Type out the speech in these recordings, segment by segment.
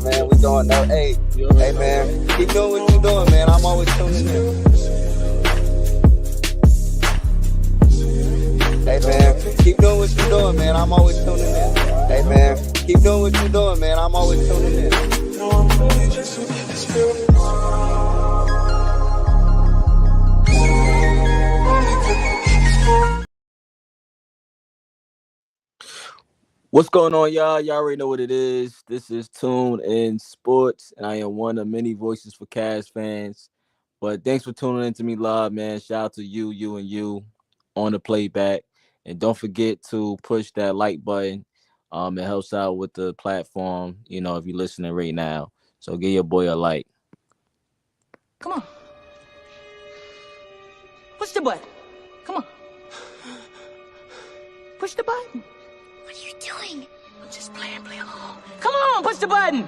Man, we doing that. Hey, man, keep doing what you're doing, man. I'm always tuning in. Hey, man, keep doing what you're doing, man. I'm always tuning in. Hey, man, keep doing what you're doing, man. I'm always tuning in. What's going on, y'all? Y'all already know what it is. This is Tunensports, and I am one of many voices for Cavs fans. But thanks for tuning in to me live, man. Shout out to you on the playback. And don't forget to push that like button. It helps out with the platform, if you're listening right now. So give your boy a like. Come on. Push the button. Come on. Push the button. What are you doing? I'm just playing along. Come on, push the button.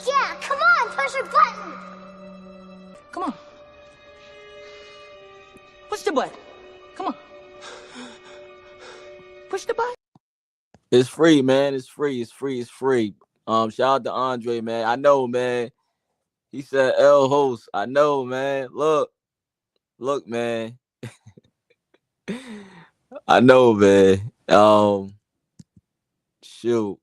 Yeah, come on, push the button. Come on. Push the button. Come on. Push the button. It's free, man. It's free. Shout out to Andre, man. I know, man. He said L host. I know, man. Look, man. I know, man. Shoot.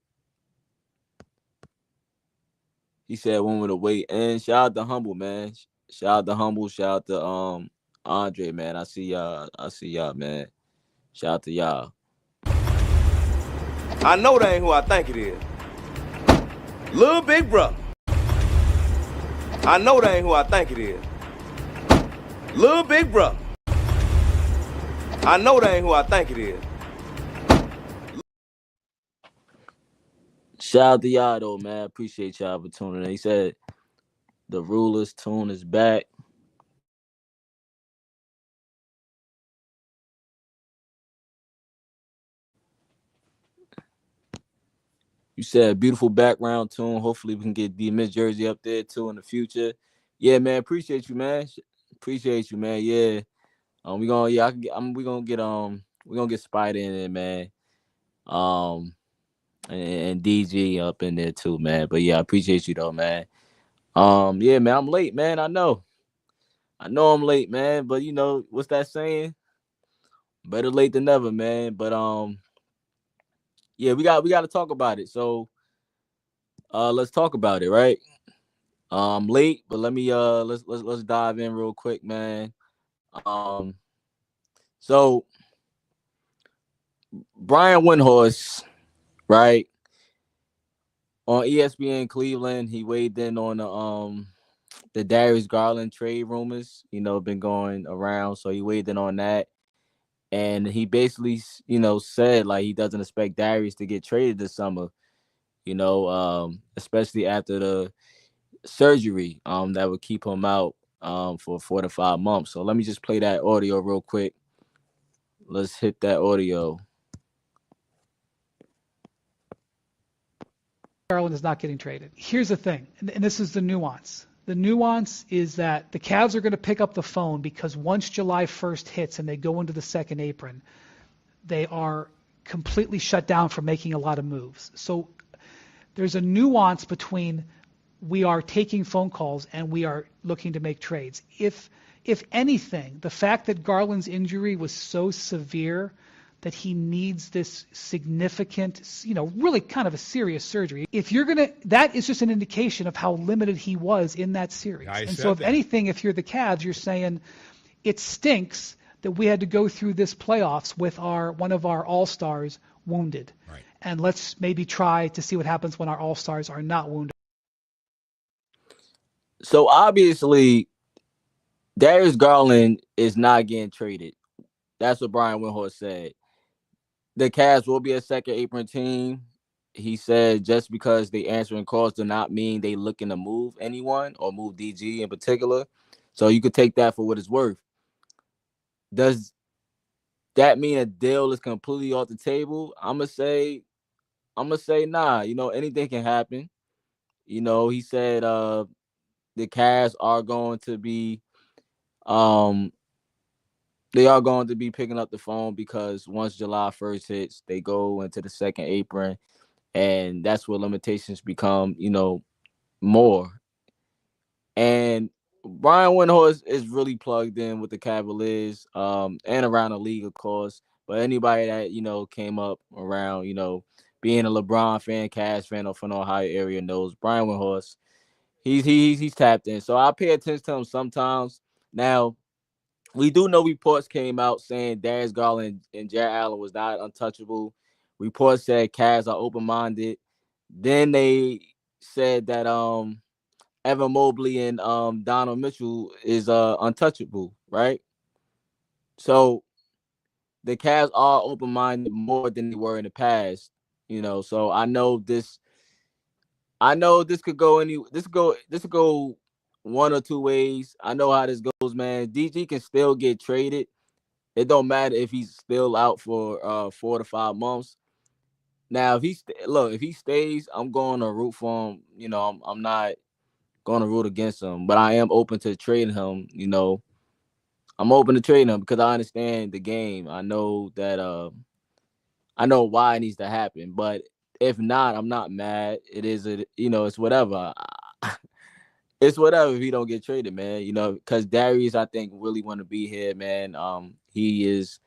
He said one with a wait. And shout out to Humble, man. Shout out to Humble. Shout out to Andre, man. I see y'all, man. Shout out to y'all. I know that ain't who I think it is. Little Big Brother. I know that ain't who I think it is. Little Big Brother. I know that ain't who I think it is. Shout out to y'all, though, man. Appreciate y'all for tuning in. He said the Rulers tune is back. You said beautiful background tune. Hopefully we can get D-Miss Jersey up there, too, in the future. Yeah, man. Appreciate you, man. Yeah. We're gonna get Spider in there, man. And DG up in there too, man. But yeah, I appreciate you though, man. Yeah, man, I'm late, man. I know I'm late, man. But what's that saying? Better late than never, man. But yeah, we got to talk about it. So let's talk about it, right? I'm late, but let me let's dive in real quick, man. So Brian Windhorst, right? On ESPN Cleveland, he weighed in on the Darius Garland trade rumors, been going around. So he weighed in on that. And he basically, said like he doesn't expect Darius to get traded this summer, especially after the surgery that would keep him out for 4 to 5 months. So let me just play that audio real quick. Let's hit that audio. Garland is not getting traded. Here's the thing, and this is the nuance. The nuance is that the Cavs are going to pick up the phone because once July 1st hits and they go into the second apron, they are completely shut down from making a lot of moves. So there's a nuance between we are taking phone calls and we are looking to make trades. If anything, the fact that Garland's injury was so severe that he needs this significant, really kind of a serious surgery. If you're that is just an indication of how limited he was in that series. And so if anything, if you're the Cavs, you're saying it stinks that we had to go through this playoffs with one of our all-stars wounded. Right. And let's maybe try to see what happens when our all-stars are not wounded. So obviously, Darius Garland is not getting traded. That's what Brian Windhorst said. The Cavs will be a second apron team. He said just because they answering calls do not mean they looking to move anyone or move DG in particular. So you could take that for what it's worth. Does that mean a deal is completely off the table? I'm gonna say nah. Anything can happen. He said the Cavs are going to be they are going to be picking up the phone because once July 1st hits, they go into the second apron, and that's where limitations become, more. And Brian Windhorst is really plugged in with the Cavaliers and around the league, of course. But anybody that, came up around, being a LeBron fan, Cavs fan, or from the Ohio area knows Brian Windhorst. He's tapped in. So I pay attention to him sometimes. Now, we do know reports came out saying Darius Garland and Jarrett Allen was not untouchable. Reports said Cavs are open-minded. Then they said that Evan Mobley and Donovan Mitchell is untouchable, right? So the Cavs are open-minded more than they were in the past, So I know this could go this could go one or two ways. I know how this goes, man. DG can still get traded. It don't matter if he's still out for 4 to 5 months. Now, if he stays, I'm going to root for him. I'm not going to root against him, but I am open to trading him. I'm open to trading him because I understand the game. I know that I know why it needs to happen. But if not, I'm not mad. It's whatever. It's whatever if he don't get traded, man. Because Darius, I think, really want to be here, man. He is,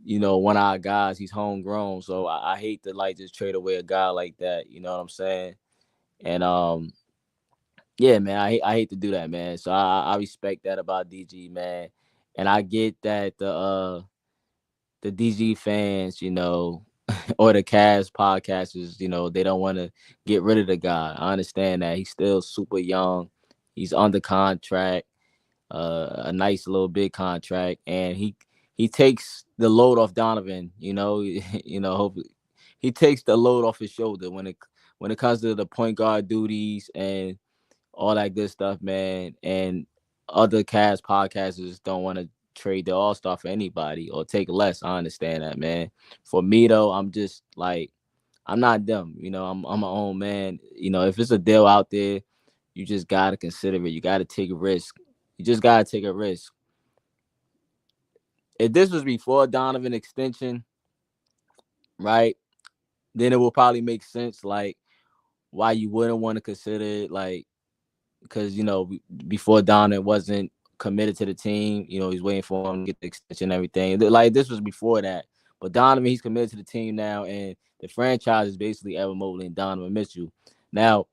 one of our guys. He's homegrown, so I hate to just trade away a guy like that. You know what I'm saying? And yeah, man, I hate to do that, man. So I respect that about DG, man. And I get that the DG fans, or the Cavs podcasters, they don't want to get rid of the guy. I understand that. He's still super young. He's under contract, a nice little big contract, and he takes the load off Donovan. Hopefully he takes the load off his shoulder when it comes to the point guard duties and all that good stuff, man. And other Cavs podcasters don't want to trade the all-star for anybody or take less. I understand that, man. For me though, I'm just I'm not dumb. I'm my own man. If it's a deal out there, you just gotta consider it. You gotta take a risk. You just gotta take a risk. If this was before Donovan extension, right, then it will probably make sense why you wouldn't want to consider it, because before Donovan wasn't committed to the team, he's waiting for him to get the extension and everything. This was before that. But Donovan, he's committed to the team now, and the franchise is basically Evan Mobley and Donovan Mitchell. Now,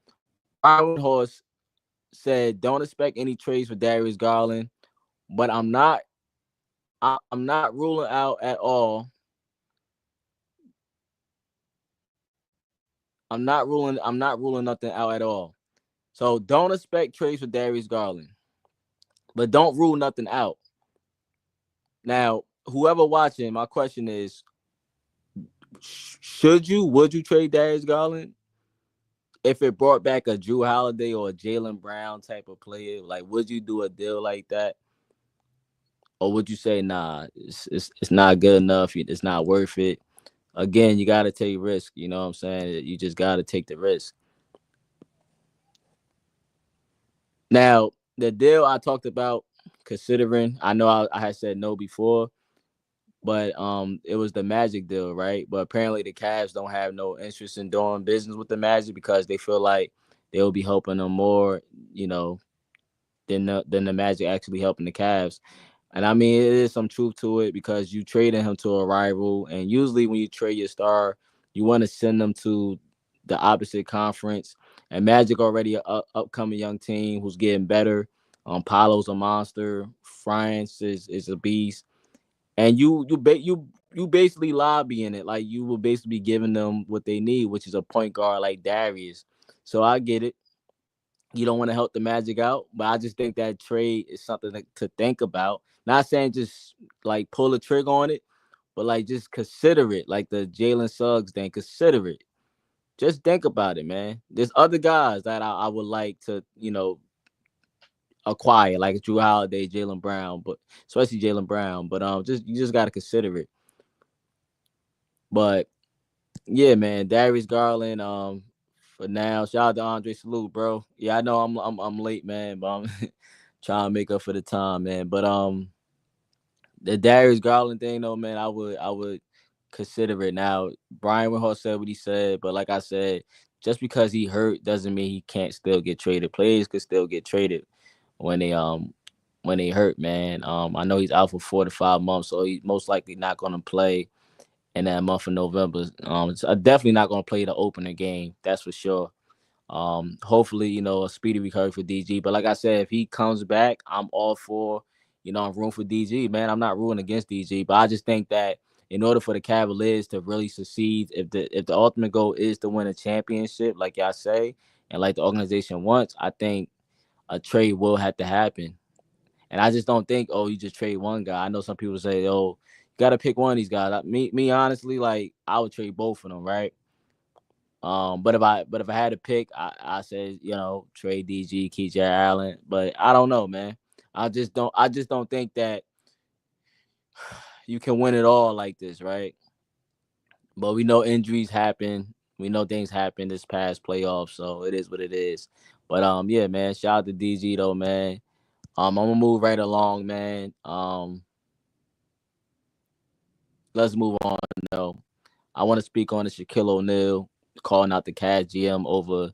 Brian Windhorst said, don't expect any trades for Darius Garland, but I'm not ruling out at all. I'm not ruling nothing out at all. So don't expect trades for Darius Garland, but don't rule nothing out. Now, whoever watching, my question is, would you trade Darius Garland if it brought back a Drew Holiday or a Jaylen Brown type of player? Would you do a deal like that? Or would you say, nah, it's not good enough, it's not worth it? Again, you got to take risk. You know what I'm saying? You just got to take the risk. Now, the deal I talked about considering, I know I had said no before, but it was the Magic deal, right? But apparently the Cavs don't have no interest in doing business with the Magic because they feel like they will be helping them more, than the Magic actually helping the Cavs. And I mean, it is some truth to it because you traded him to a rival, and usually when you trade your star, you want to send them to the opposite conference. And Magic already an upcoming young team who's getting better. Paolo's a monster. France is a beast, and you basically lobbying it like you will basically be giving them what they need, which is a point guard like Darius. So I get it. You don't want to help the Magic out, but I just think that trade is something to think about. Not saying just like pull the trigger on it, but like just consider it. Like the Jalen Suggs thing, consider it. Just think about it, man. There's other guys that I would like to, acquire, like Drew Holiday, Jaylen Brown, but especially Jaylen Brown. But you just gotta consider it. But yeah, man, Darius Garland. For now, shout out to Andre. Salute, bro. Yeah, I know I'm late, man, but I'm trying to make up for the time, man. But the Darius Garland thing, though, man, I would consider it now. Brian Windhorst said what he said, but like I said, just because he hurt doesn't mean he can't still get traded. Players could still get traded when they hurt, man. I know he's out for 4 to 5 months, so he's most likely not going to play in that month of November. So definitely not going to play the opener game. That's for sure. Hopefully, a speedy recovery for DG. But like I said, if he comes back, I'm all for, I'm rooting for DG, man. I'm not rooting against DG, but I just think that in order for the Cavaliers to really succeed, if the ultimate goal is to win a championship, like y'all say, and like the organization wants, I think a trade will have to happen. And I just don't think, you just trade one guy. I know some people say, you got to pick one of these guys. Me honestly, like I would trade both of them, right? But if I had to pick, I said, trade DG, keep Jared Allen. But I don't know, man. I just don't think that you can win it all like this, right? But we know injuries happen. We know things happen this past playoffs, so it is what it is. But yeah, man, shout out to DG though, man. I'm gonna move right along, man. Let's move on though. I want to speak on the Shaquille O'Neal calling out the Cavs GM over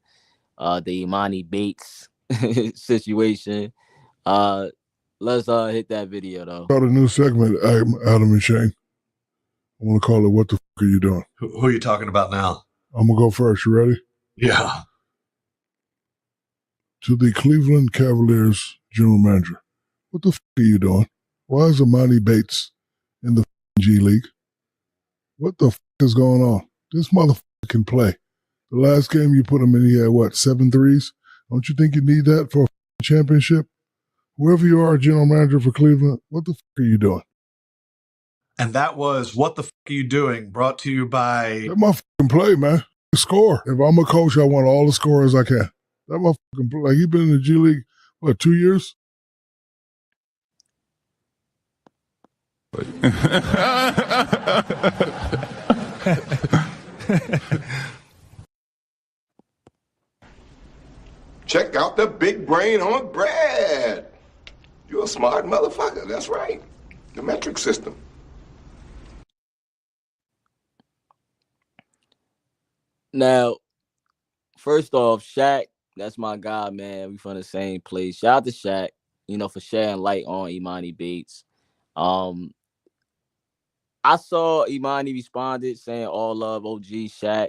the Emoni Bates situation. Let's hit that video though. Start a new segment, Adam and Shane. I want to call it "What the F Are You Doing?" Who are you talking about now? I'm gonna go first. You ready? Yeah. To the Cleveland Cavaliers general manager, what the F are you doing? Why is Emoni Bates in the G League? What the F is going on? This motherfucker can play. The last game you put him in, he had 7 threes? Don't you think you need that for a championship? Whoever you are, general manager for Cleveland, what the F are you doing? And that was What the F Are You Doing? Brought to you by... That motherfucking play, man. Score. If I'm a coach, I want all the scorers I can. That motherfucking play. Like, he been in the G League, 2 years? Check out the big brain on Brad. You're a smart motherfucker. That's right. The metric system. Now, first off, Shaq, that's my guy, man. We from the same place. Shout out to Shaq, for shedding light on Emoni Bates. I saw Emoni responded saying all love, OG Shaq.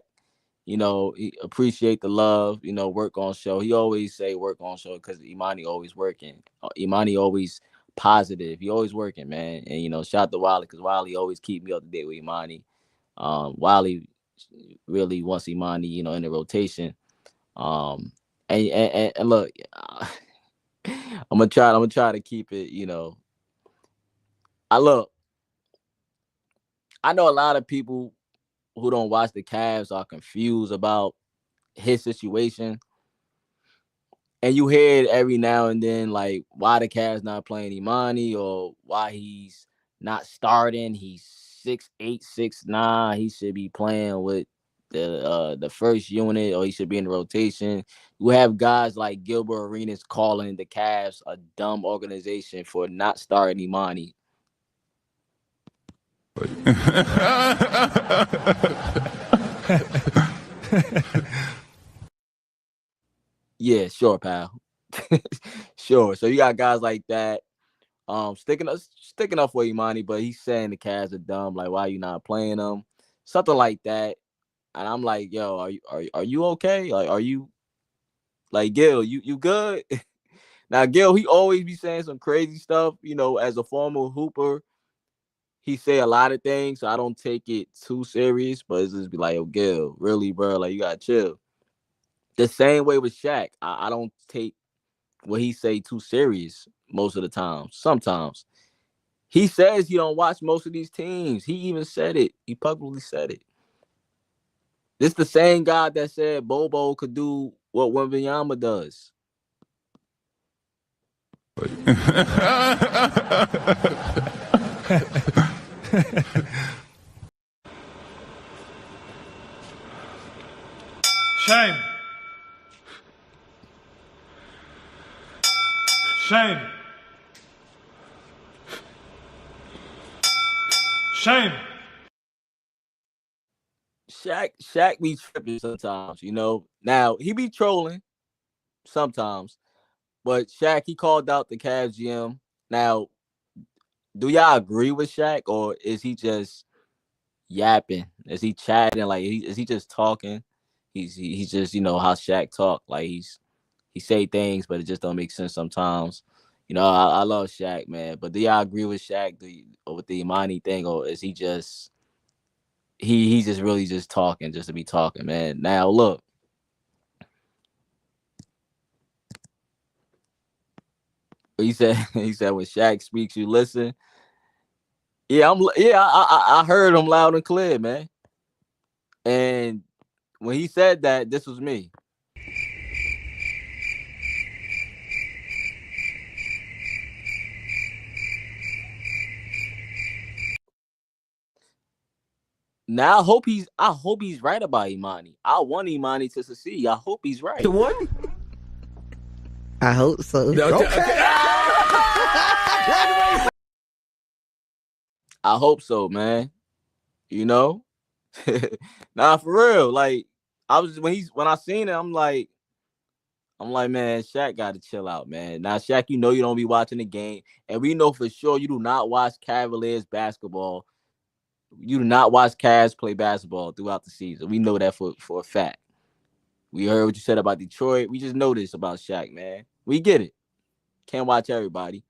He appreciate the love, work on show. He always say work on show because Emoni always working. Emoni always positive. He always working, man. And, shout out to Wiley because Wiley always keep me up to date with Emoni. Wiley really wants Emoni, in the rotation. And look, I'm gonna try to keep it, I know a lot of people who don't watch the Cavs are confused about his situation. And you hear it every now and then, like, why the Cavs not playing Emoni or why he's not starting. He's 6'8", 6'9". He should be playing with the first unit or he should be in the rotation. You have guys like Gilbert Arenas calling the Cavs a dumb organization for not starting Emoni. Yeah, sure, pal. Sure. So you got guys like that. Sticking up for Emoni, but he's saying the Cavs are dumb. Like, why are you not playing them? Something like that. And I'm like, yo, are you okay? Like, are you like Gil? You good? Now, Gil, he always be saying some crazy stuff. You know, as a former hooper, he say a lot of things, so I don't take it too serious. But it's just be like, yo, Gil, really, bro? Like, you gotta chill. The same way with Shaq. I don't take what he say too serious most of the time. Sometimes. He says he don't watch most of these teams. He even said it. He publicly said it. This the same guy that said Bobo could do what Wembanyama does. Shame. Shame. Shame. Shaq be tripping sometimes, you know. Now, he be trolling sometimes, but Shaq, he called out the Cavs GM. Now, do y'all agree with Shaq, or is he just yapping? Is he chatting? Like, is he just talking? He's just, you know, how Shaq talk. Like, he say things, but it just don't make sense sometimes. You know, I love Shaq, man. But do y'all agree with Shaq with the Emoni thing, or is he just he's just really just talking just to be talking, man? Now look, he said he said when Shaq speaks, you listen. Yeah, I heard him loud and clear, man. And when he said that, this was me. Now I hope he's right about Emoni. I want Emoni to succeed. I hope he's right. The one? I hope so. I hope so, man. You know? Nah, for real. Like, I was when I seen it, I'm like, man, Shaq gotta chill out, man. Now, Shaq, you know you don't be watching the game. And we know for sure you do not watch Cavaliers basketball. You do not watch Cavs play basketball throughout the season. We know that for a fact. We heard what you said about Detroit. We just know this about Shaq, man. We get it. Can't watch everybody.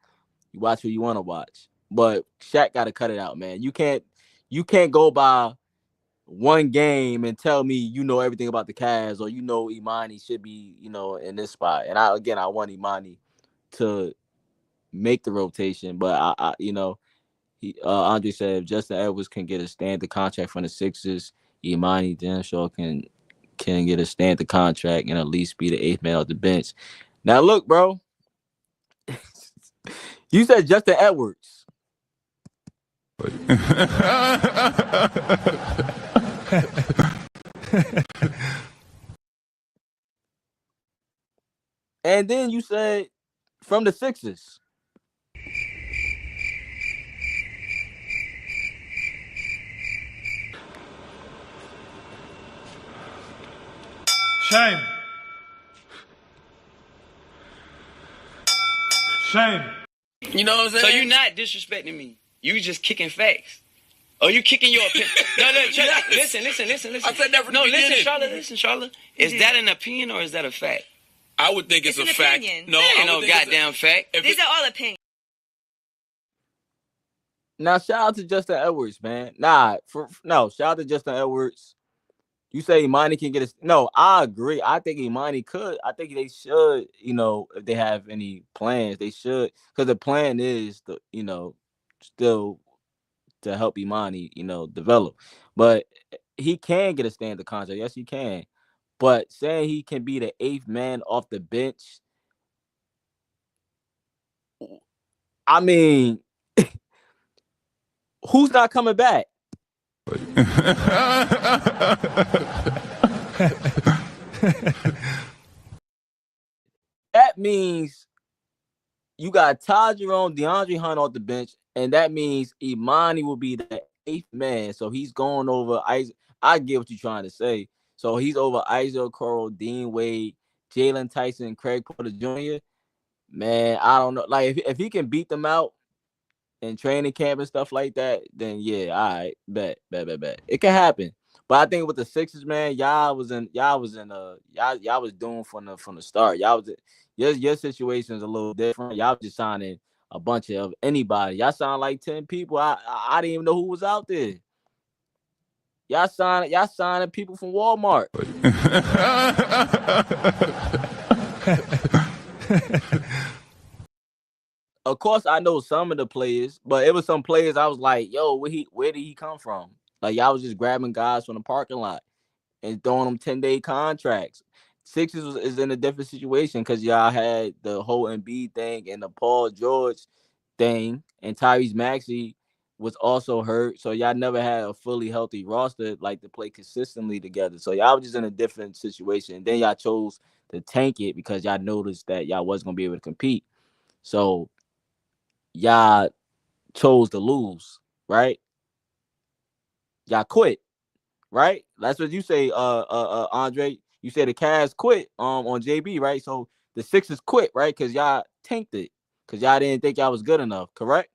You watch who you want to watch. But Shaq got to cut it out, man. You can't go by one game and tell me you know everything about the Cavs, or you know Emoni should be, you know, in this spot. And I want Emoni to make the rotation, but I you know, Andre said if Justin Edwards can get a standard contract from the Sixers, Emoni damn sure can get a standard contract and at least be the eighth man off the bench. Now look, bro, you said Justin Edwards. And then you said from the Sixers. Shame. Shame. You know what I'm saying? So you're not disrespecting me. You just kicking facts. Oh, you kicking your opinion? No, listen. I said that from the beginning. Listen, Charlotte. Is that an opinion or is that a fact? I would think it's a fact. Opinion. No, ain't no goddamn fact. These are all opinions. Now, shout out to Justin Edwards, man. Shout out to Justin Edwards. You say Emoni can get us. No, I agree. I think Emoni could. I think they should, you know, if they have any plans, they should. Because the plan is, still to help Emoni, develop. But he can get a standard contract. Yes, he can. But saying he can be the eighth man off the bench, I mean, who's not coming back? That means you got Todd Jerome, DeAndre Hunt off the bench, and that means Emoni will be the eighth man. So he's going over Isaac. I get what you're trying to say. So he's over Isaac Okoro, Dean Wade, Jalen Tyson, Craig Porter Jr., man, I don't know. Like, if he can beat them out in training camp and stuff like that, then yeah, all right, bet. It can happen. But I think with the Sixers, man, y'all was doomed from the start. Your situation is a little different. Y'all was just signing a bunch of anybody. Y'all signed like 10 people. I didn't even know who was out there. Y'all signing people from Walmart. Of course, I know some of the players, but it was some players I was like, yo, where did he come from? Like, y'all was just grabbing guys from the parking lot and throwing them 10-day contracts. Sixers is in a different situation because y'all had the whole Embiid thing and the Paul George thing, and Tyrese Maxey was also hurt. So y'all never had a fully healthy roster like to play consistently together. So y'all was just in a different situation. And then y'all chose to tank it because y'all noticed that y'all wasn't gonna be able to compete. So y'all chose to lose, right? Y'all quit, right? That's what you say, Andre. You said the Cavs quit on JB, right? So the Sixers quit, right? Because y'all tanked it. Because y'all didn't think y'all was good enough, correct?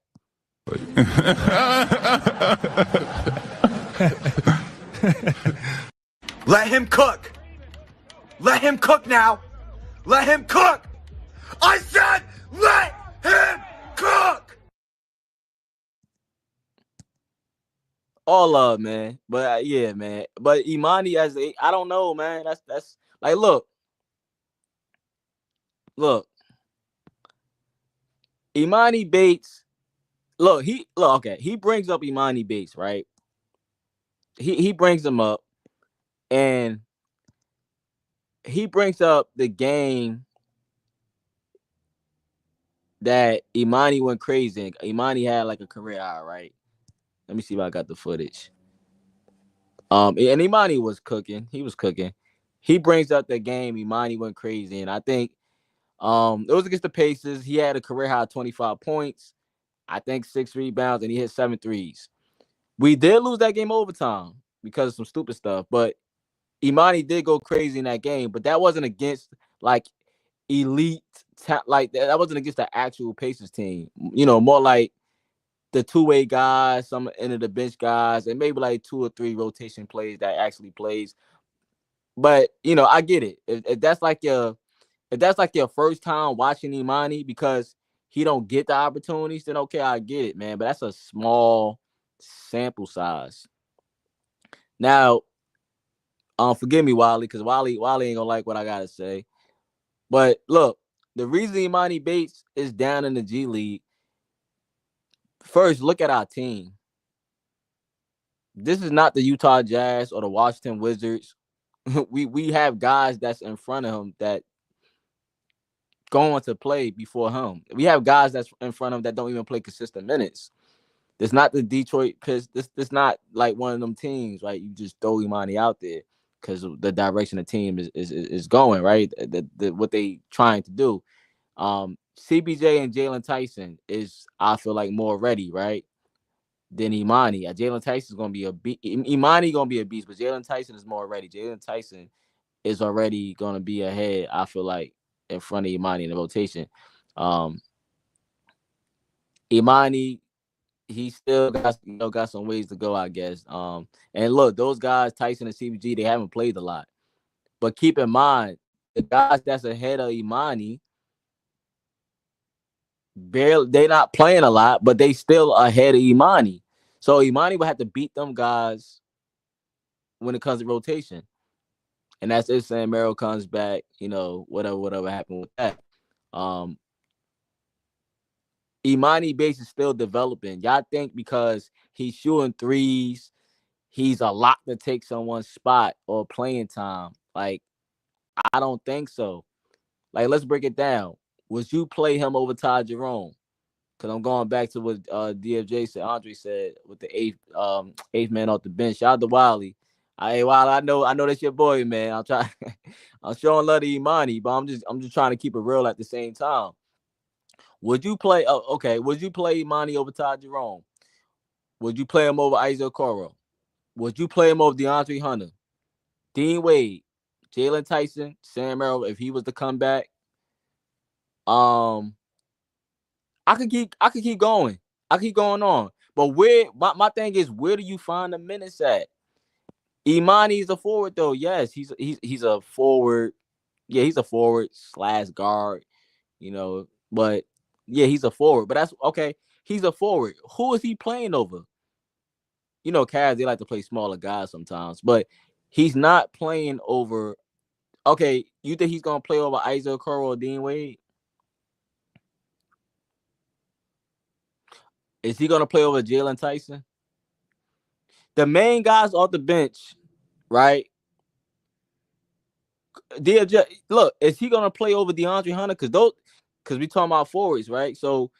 Let him cook. Let him cook now. Let him cook. I said let him cook. All love, man. But yeah, man. But Emoni I don't know, man. That's like, look. Emoni Bates. Okay. He brings up Emoni Bates, right? He brings him up, and he brings up the game that Emoni went crazy. Emoni had like a career high, right? Let me see if I got the footage. And Emoni was cooking. He was cooking. He brings up the game Emoni went crazy, and I think it was against the Pacers. He had a career high 25 points. I think 6 rebounds, and he hit 7 threes. We did lose that game overtime because of some stupid stuff, but Emoni did go crazy in that game. But that wasn't against like elite, like that wasn't against the actual Pacers team. You know, more like the two-way guys, some end of the bench guys, and maybe like 2 or 3 rotation plays that actually plays. But you know, I get it. If that's like your first time watching Emoni because he don't get the opportunities, then okay, I get it, man. But that's a small sample size. Now, forgive me, Wally, because Wally ain't gonna like what I gotta say. But look, the reason Emoni Bates is down in the G League, first, look at our team. This is not the Utah Jazz or the Washington Wizards. we have guys that's in front of him that going to play before him. We have guys that's in front of him that don't even play consistent minutes. It's not the Detroit Pistons. This not like one of them teams, right? You just throw Emoni out there because of the direction the team is going, right? What they trying to do. CBJ and Jalen Tyson is, I feel like, more ready, right, than Emoni. Jalen Tyson is gonna be a beast. Emoni gonna be a beast, but Jalen Tyson is more ready. Jalen Tyson is already gonna be ahead, I feel like, in front of Emoni in the rotation. Emoni, he still got some ways to go, I guess. And look, those guys, Tyson and CBG, they haven't played a lot. But keep in mind, the guys that's ahead of Emoni, they're not playing a lot, but they still ahead of Emoni. So Emoni will have to beat them guys when it comes to rotation. And that's it saying Merrill comes back, whatever happened with that. Emoni Bates is still developing. Y'all think because he's shooting threes, he's a lot to take someone's spot or playing time. Like, I don't think so. Like, let's break it down. Would you play him over Ty Jerome? Because I'm going back to what DFJ said, Andre said, with the eighth man off the bench. Shout out to Wiley. Wiley, I know that's your boy, man. I'm showing love to Emoni, but I'm just trying to keep it real at the same time. Would you play? Would you play Emoni over Ty Jerome? Would you play him over Isaac Okoro? Would you play him over DeAndre Hunter, Dean Wade, Jalen Tyson, Sam Merrill, if he was to come back, I could keep going. I keep going on. But where my thing is, where do you find the minutes at? Emoni is a forward though. Yes, he's a forward. Yeah, he's a forward / guard, but yeah, he's a forward. But that's okay. He's a forward. Who is he playing over? Cavs, they like to play smaller guys sometimes, but he's not playing over. Okay, you think he's gonna play over Isaiah Okoro or Dean Wade? Is he gonna play over Jalen Tyson? The main guys off the bench, right? Look, is he gonna play over DeAndre Hunter? Because we talking about forwards, right? So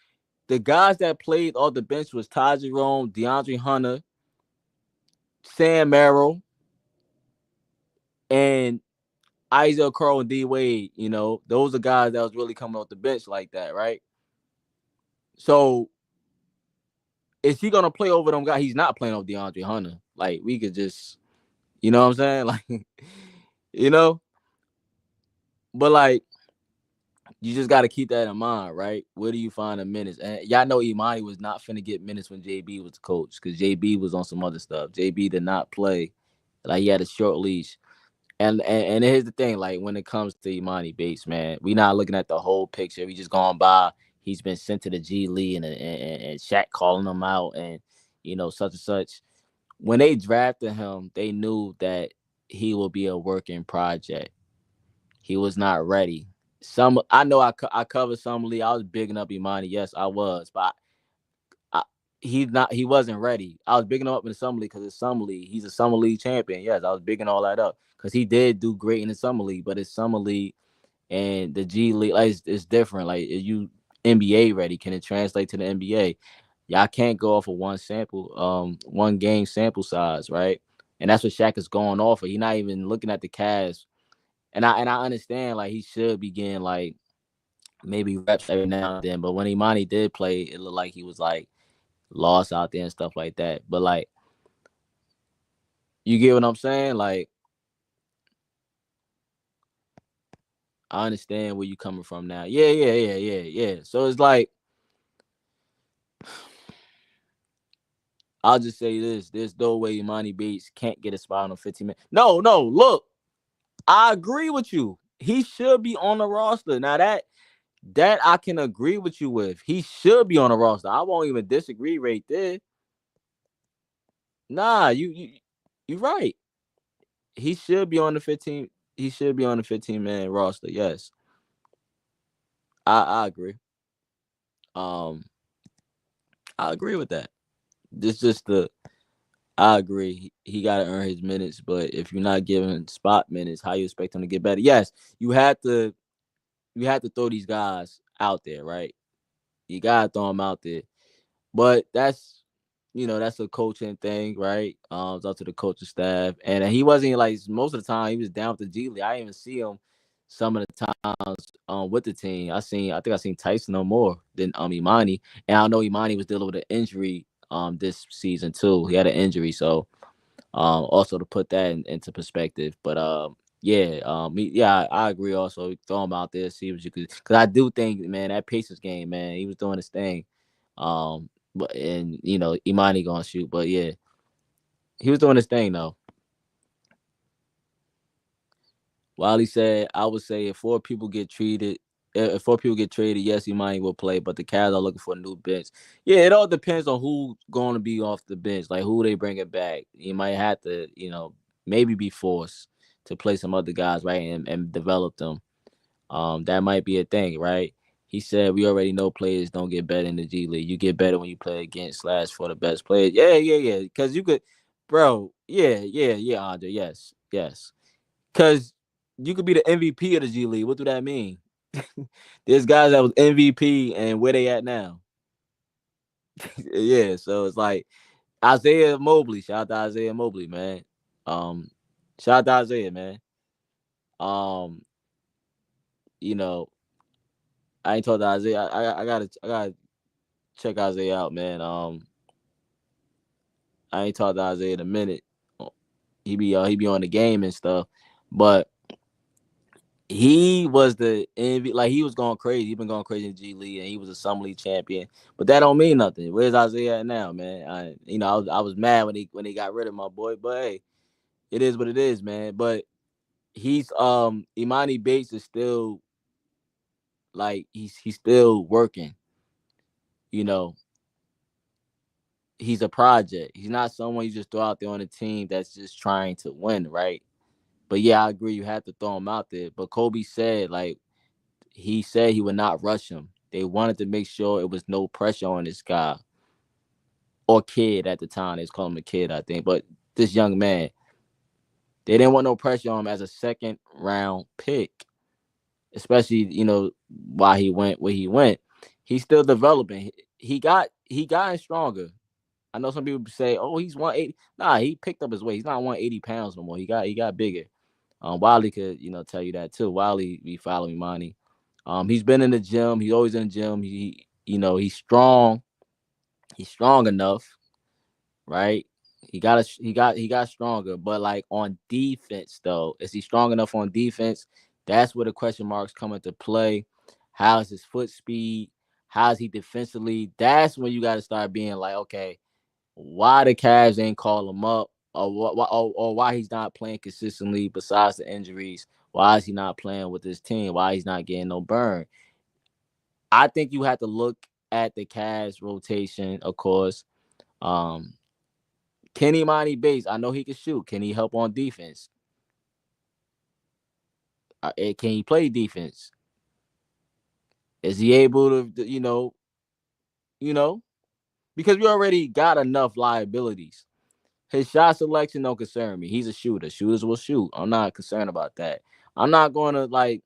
the guys that played off the bench was Ty Jerome, DeAndre Hunter, Sam Merrill, and Isaiah Okoro and D Wade. Those are guys that was really coming off the bench like that, right? So is he gonna play over them guys? He's not playing over DeAndre Hunter. Like, we could just, you know what I'm saying? Like, but like, you just got to keep that in mind, right? Where do you find the minutes? And y'all know Emoni was not finna get minutes when JB was the coach, because JB was on some other stuff. JB did not play. Like, he had a short leash. And here's the thing, like, when it comes to Emoni Bates, man, we not looking at the whole picture. We just going by, he's been sent to the G League and Shaq calling him out and, such and such. When they drafted him, they knew that he will be a working project. He was not ready. I know I covered Summer League. I was bigging up Emoni. Yes, I was, but he wasn't ready. I was bigging him up in the Summer League because it's Summer League. He's a Summer League champion. Yes, I was bigging all that up because he did do great in the Summer League, but it's Summer League and the G League, like, it's different. Like, are you NBA ready? Can it translate to the NBA? Y'all can't go off of one game sample size, right? And that's what Shaq is going off of. He's not even looking at the Cavs. And I understand, like, he should be getting, like, maybe reps every now and then. But when Emoni did play, it looked like he was, like, lost out there and stuff like that. But, like, you get what I'm saying? Like, I understand where you coming from now. Yeah. So it's like, I'll just say this. There's no way Emoni Bates can't get a spot on 15 minutes. No, look. I agree with you. He should be on the roster. Now, that I can agree with you with. He should be on the roster. I won't even disagree right there. Nah, you're right. He should be on the 15. He should be on the 15-man roster. Yes, I agree. I agree with that. I agree. He got to earn his minutes, but if you're not giving spot minutes, how you expect him to get better? Yes, you have to throw these guys out there, right? You gotta throw them out there, but that's a coaching thing, right? It's up to the coaching staff, and he wasn't, like, most of the time he was down with the G League. I didn't even see him some of the times with the team. I think I seen Tyson no more than Emoni, and I know Emoni was dealing with an injury this season too. He had an injury, so also to put that into perspective. But I agree. Also, throw him out there, see what you could, because I do think, man, that Pacers game, man, he was doing his thing. But Emoni gonna shoot, but yeah, he was doing his thing though. Wiley said, I would say if four people get traded, yes, Emoni will play, but the Cavs are looking for a new bench. Yeah, it all depends on who's going to be off the bench, like who they bring it back. You might have to, maybe be forced to play some other guys, right, and develop them. That might be a thing, right? He said, we already know players don't get better in the G League. You get better when you play against / for the best players. Yeah. Because you could, bro. Yeah, Andre. Yes. Because you could be the MVP of the G League. What do that mean? There's guys that was MVP and where they at now. Yeah, so it's like Isaiah Mobley. Shout out to Isaiah Mobley, man. Shout out to Isaiah, man. I ain't told Isaiah. I gotta check Isaiah out, man. I ain't talked to Isaiah in a minute. He be on the game and stuff, but he was the MVP. Like, he was going crazy. He been going crazy in G League, and he was a Summer League champion. But that don't mean nothing. Where's Isaiah at now, man? I was mad when he got rid of my boy. But hey, it is what it is, man. But he's Emoni Bates is still like he's still working. You know, he's a project. He's not someone you just throw out there on a team that's just trying to win, right? But yeah, I agree. You have to throw him out there. But Kobe said, like, he said he would not rush him. They wanted to make sure it was no pressure on this guy or kid at the time. They was calling him a kid, I think. But this young man, they didn't want no pressure on him as a second round pick, especially, why he went where he went. He's still developing. He got stronger. I know some people say, "Oh, he's 180." Nah, he picked up his weight. He's not 180 pounds no more. He got bigger. Wiley could, tell you that too. Wiley be following Monty. He's been in the gym. He's always in the gym. He's strong. He's strong enough, right? He got stronger. But like on defense, though, is he strong enough on defense? That's where the question marks come into play. How's his foot speed? How's he defensively? That's when you got to start being like, okay, why the Cavs ain't call him up, or why he's not playing consistently besides the injuries. Why is he not playing with his team? Why he's not getting no burn? I think you have to look at the Cavs rotation, of course. Kenny Monty Bates, I know he can shoot. Can he help on defense? Can he play defense? Is he able to, because we already got enough liabilities. His shot selection don't concern me. He's a shooter. Shooters will shoot. I'm not concerned about that. I'm not going to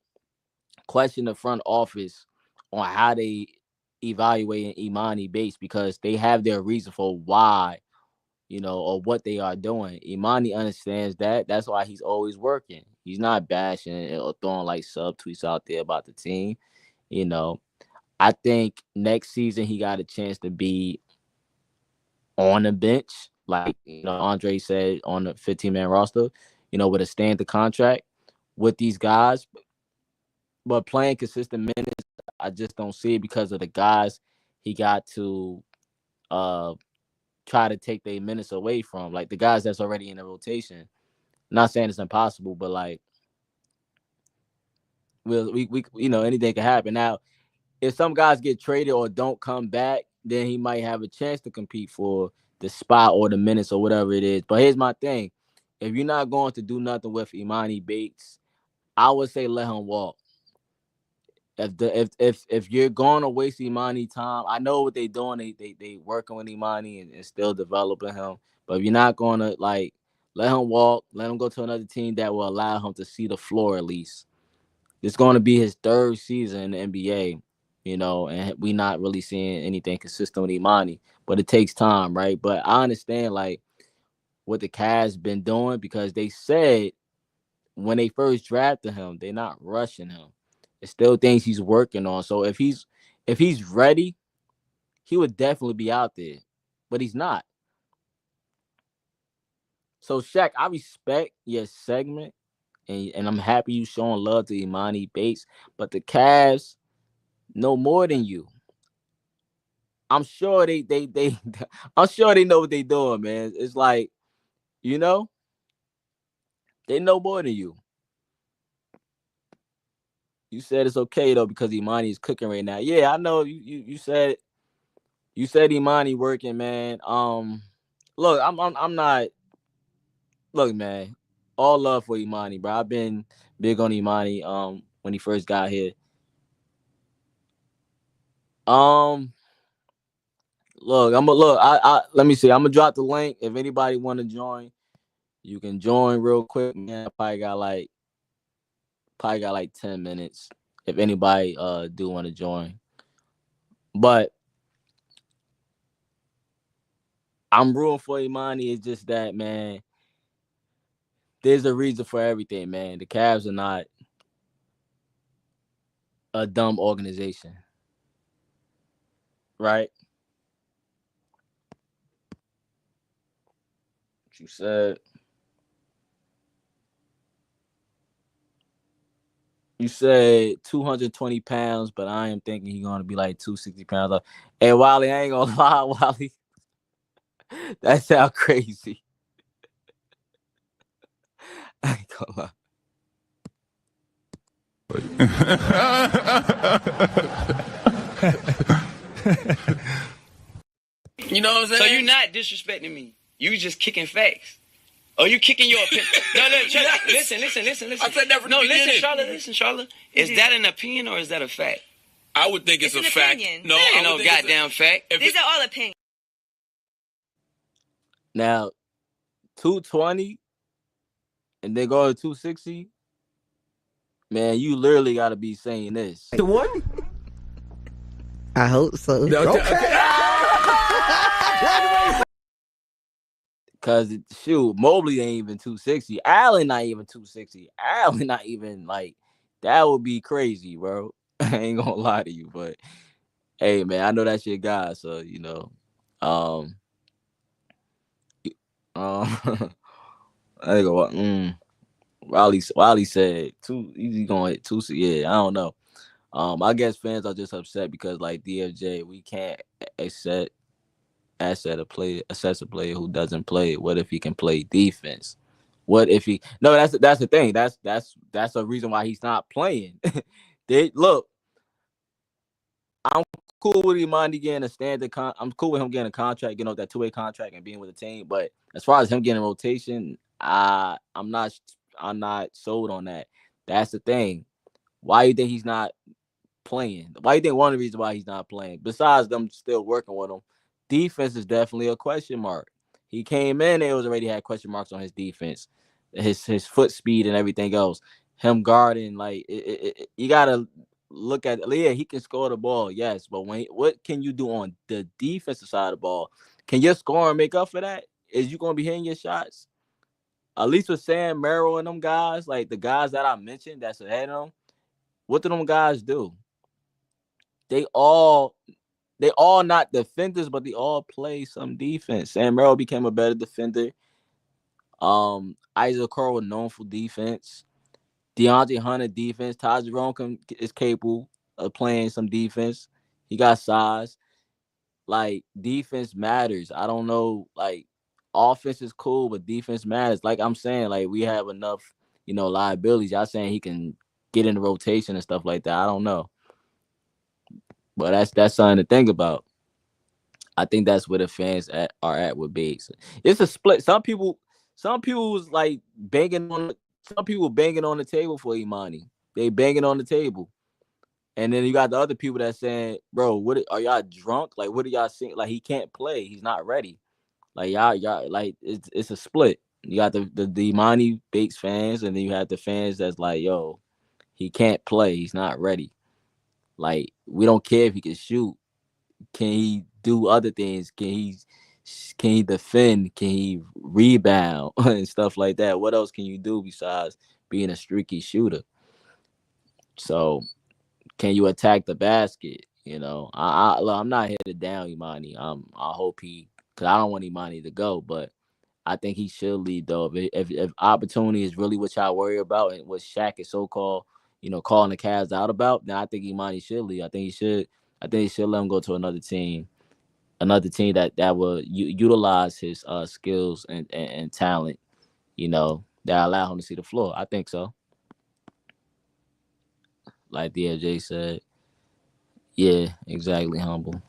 question the front office on how they evaluate Emoni Bates, because they have their reason for why, or what they are doing. Emoni understands that. That's why he's always working. He's not bashing or throwing subtweets out there about the team. I think next season he got a chance to be on the bench, like Andre said, on the 15-man roster, with a standard contract with these guys. But playing consistent minutes, I just don't see it because of the guys he got to try to take their minutes away from, like the guys that's already in the rotation. Not saying it's impossible, but we anything can happen. Now, if some guys get traded or don't come back, then he might have a chance to compete for the spot or the minutes or whatever it is. But here's my thing. If you're not going to do nothing with Emoni Bates, I would say let him walk. If you're going to waste Emoni time, I know what they're doing. They working with Emoni and still developing him. But if you're not going to let him walk, let him go to another team that will allow him to see the floor at least. It's going to be his third season in the NBA, and we not really seeing anything consistent with Emoni. But it takes time, right? But I understand what the Cavs been doing, because they said when they first drafted him, they're not rushing him. It's still things he's working on. So if he's ready, he would definitely be out there. But he's not. So Shaq, I respect your segment, and I'm happy you showing love to Emoni Bates. But the Cavs know more than you. I'm sure they I'm sure they know what they're doing, man. It's like, they know more than you. You said it's okay though because Emoni is cooking right now. Yeah, I know you said Emoni working, man. Look, I'm not. Look, man, all love for Emoni, bro. I've been big on Emoni when he first got here. Look, I let me see. I'm gonna drop the link. If anybody want to join, you can join real quick, man. I probably got like 10 minutes if anybody do want to join. But I'm rooting for Emoni. It's just that, man, there's a reason for everything, man. The Cavs are not a dumb organization, right? What you said. You said 220 pounds, but I am thinking he's gonna be like 260 pounds. Hey, Wally, I ain't gonna lie, Wally. That sound crazy. I ain't gonna lie. You know what I'm saying? So you're not disrespecting me. You just kicking facts. Or you kicking your opinion. No, listen. I said that from the beginning. Listen, Charlotte. Is that an opinion or is that a fact? I would think it's a fact. Opinion. No, ain't no goddamn fact. These are all opinions. Now, 220 and then go to 260. Man, you literally got to be saying this. To what? I hope so. Because, shoot, Mobley ain't even 260. Allen not even 260. Allen not even, like, that would be crazy, bro. I ain't going to lie to you. But, hey, man, I know that's your guy. So, you know. I think Wally said he's going to hit 2. Yeah, I don't know. I guess fans are just upset because, like, DFJ, we can't assess a player who doesn't play. What if he can play defense? What if he? No, that's the thing. That's a reason why he's not playing. Look, I'm cool with Emoni getting a standard. I'm cool with him getting a contract, that 2-way contract and being with the team. But as far as him getting rotation, I'm not sold on that. That's the thing. Why do you think he's not playing? Why do you think one of the reasons why he's not playing, besides them still working with him, defense is definitely a question mark. He came in, it was already had question marks on his defense, his foot speed and everything else. Him guarding, like you gotta look at. Yeah, he can score the ball, yes, but what can you do on the defensive side of the ball? Can your scoring make up for that? Is you gonna be hitting your shots? At least with Sam Merrill and them guys, like the guys that I mentioned that's ahead of them, what do them guys do? They all not defenders, but they all play some defense. Sam Merrill became a better defender. Isaac Okoro known for defense. DeAndre Hunter defense. Taj Jerome is capable of playing some defense. He got size. Like, defense matters. I don't know. Like, offense is cool, but defense matters. Like I'm saying, like, we have enough, liabilities. Y'all saying he can get in the rotation and stuff like that. I don't know. But that's something to think about. I think that's where the fans are at with Bates. It's a split. Some people was like banging on. Some people banging on the table for Emoni. They banging on the table, and then you got the other people that saying, "Bro, what are y'all drunk? Like, what are y'all saying? Like, he can't play. He's not ready. Like, y'all like it's a split. You got the Emoni Bates fans, and then you have the fans that's like, yo, he can't play. He's not ready. Like, we don't care if he can shoot. Can he do other things? Can he defend? Can he rebound and stuff like that? What else can you do besides being a streaky shooter? So, can you attack the basket? I'm not here to down Emoni. I hope because I don't want Emoni to go, but I think he should lead though. If opportunity is really what y'all worry about and what Shaq is so-called, calling the Cavs out about, then I think Emoni should leave. I think he should let him go to another team that will utilize his skills and talent, that allow him to see the floor. I think so. Like DFJ said. Yeah, exactly, humble.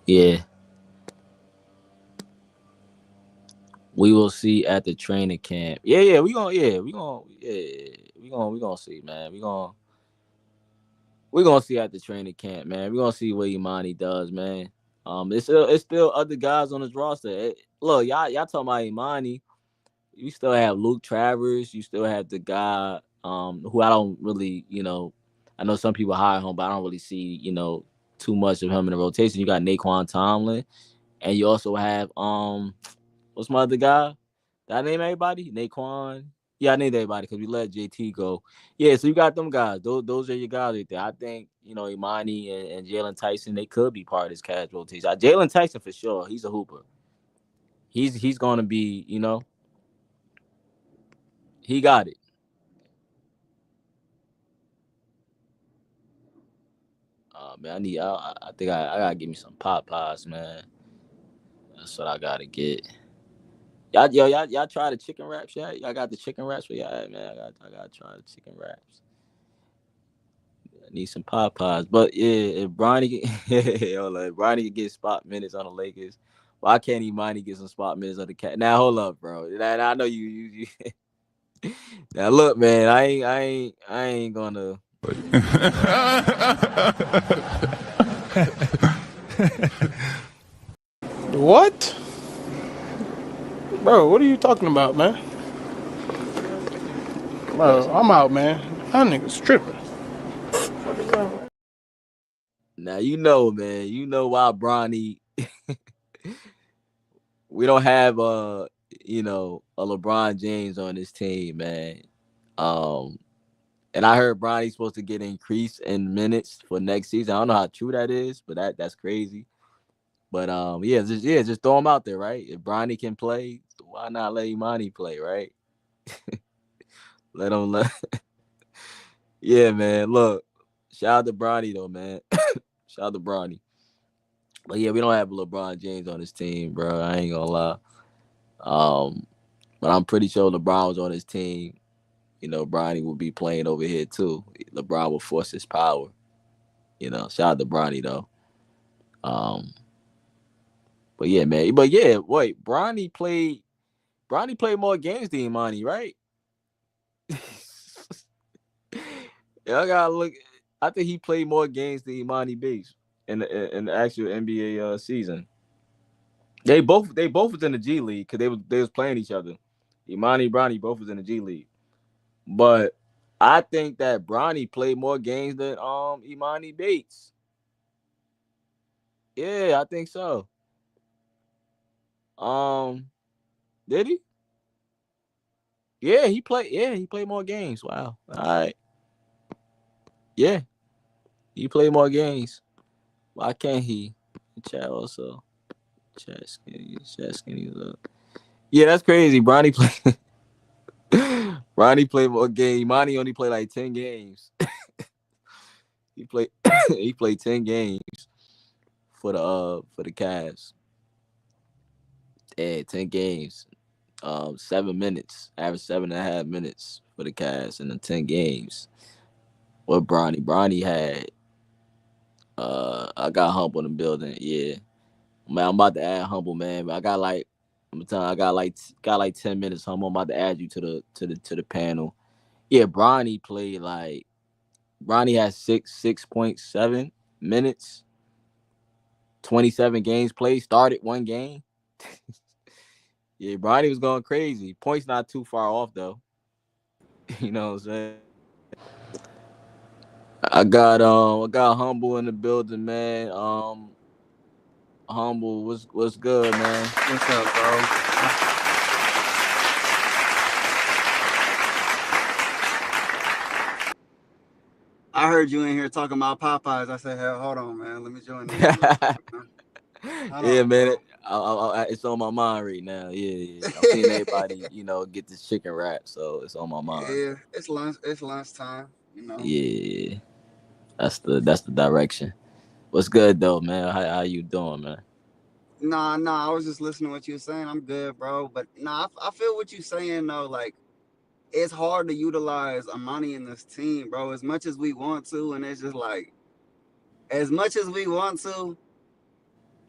Yeah. We will see at the training camp. We gonna see, man. We're gonna see at the training camp, man. We're gonna see what Emoni does, man. It's still other guys on his roster. Look, y'all talking about Emoni. You still have Luke Travers. You still have the guy who I don't really, I know some people hire him, but I don't really see, too much of him in the rotation. You got Naquan Tomlin, and you also have what's my other guy? Did I name everybody? Naquan. Yeah, I named everybody because we let JT go. Yeah, so you got them guys. Those are your guys right there. I think, Emoni and Jalen Tyson, they could be part of this Cavs rotation. Jalen Tyson for sure. He's a hooper. He's going to be, he got it. man. I think I gotta give me some Popeyes, man. That's what I gotta get. Y'all try the chicken wraps yet? Y'all got the chicken wraps for y'all, man. I gotta try the chicken wraps. I need some Popeyes. But yeah, if Bronny if Bronny can get spot minutes on the Lakers, why can't Emoni get some spot minutes on the Cat? Now hold up, bro. Now, I know you now look, man, I ain't gonna What? Bro, what are you talking about, man? Bro, I'm out, man. That nigga's tripping. Now you know, man. You know why Bronny we don't have a LeBron James on this team, man. And I heard Bronny's supposed to get increased in minutes for next season. I don't know how true that is, but that's crazy. But just throw him out there, right? If Bronny can play, why not let Emoni play, right? Let him. Yeah, man. Look, shout out to Bronny though, man. Shout out to Bronny. But yeah, we don't have LeBron James on this team, bro. I ain't gonna lie. But I'm pretty sure LeBron was on his team. You know, Bronny will be playing over here too. LeBron will force his power. You know, shout out to Bronny though. But yeah, man. But yeah, wait, Bronny played more games than Emoni, right? Yeah, I gotta look. I think he played more games than Emoni Bates in the actual NBA season. They both was in the G League because they was playing each other. Emoni, Bronny both was in the G League. But I think that Bronny played more games than Emoni Bates. Yeah, I think so. Did he? Yeah, he played. Yeah, he played more games. Wow. All right. Yeah, he played more games. Why can't he? Chat also. Chat skinny. Look. Yeah, that's crazy. Bronny played. Bronny played more games. Emoni only played like 10 games. He played 10 games for the Cavs. Yeah, 10 games. 7 minutes. Average 7.5 minutes for the Cavs in the 10 games. What Bronny had. I got Humble in the building. Yeah. Man, I'm about to add Humble, man. But I got like 10 minutes, Humble. I'm about to add you to the panel. Yeah, Bronny has 6.7 minutes, 27 games played, started one game. Yeah, Bronny was going crazy. Points not too far off though. You know what I'm saying? I got Humble in the building, man. Humble, what's good, man? What's up, bro? I heard you in here talking about Popeyes. I said, "Hell, hold on, man. Let me join in." Yeah, man. It's on my mind right now. Yeah. I'm seeing everybody, get this chicken wrap, so it's on my mind. Yeah, it's lunch. It's lunchtime. Yeah, that's the direction. What's good though, man? How you doing, man? Nah. I was just listening to what you were saying. I'm good, bro. But I feel what you're saying though. Like, it's hard to utilize Emoni in this team, bro. As much as we want to, and it's just like, as much as we want to,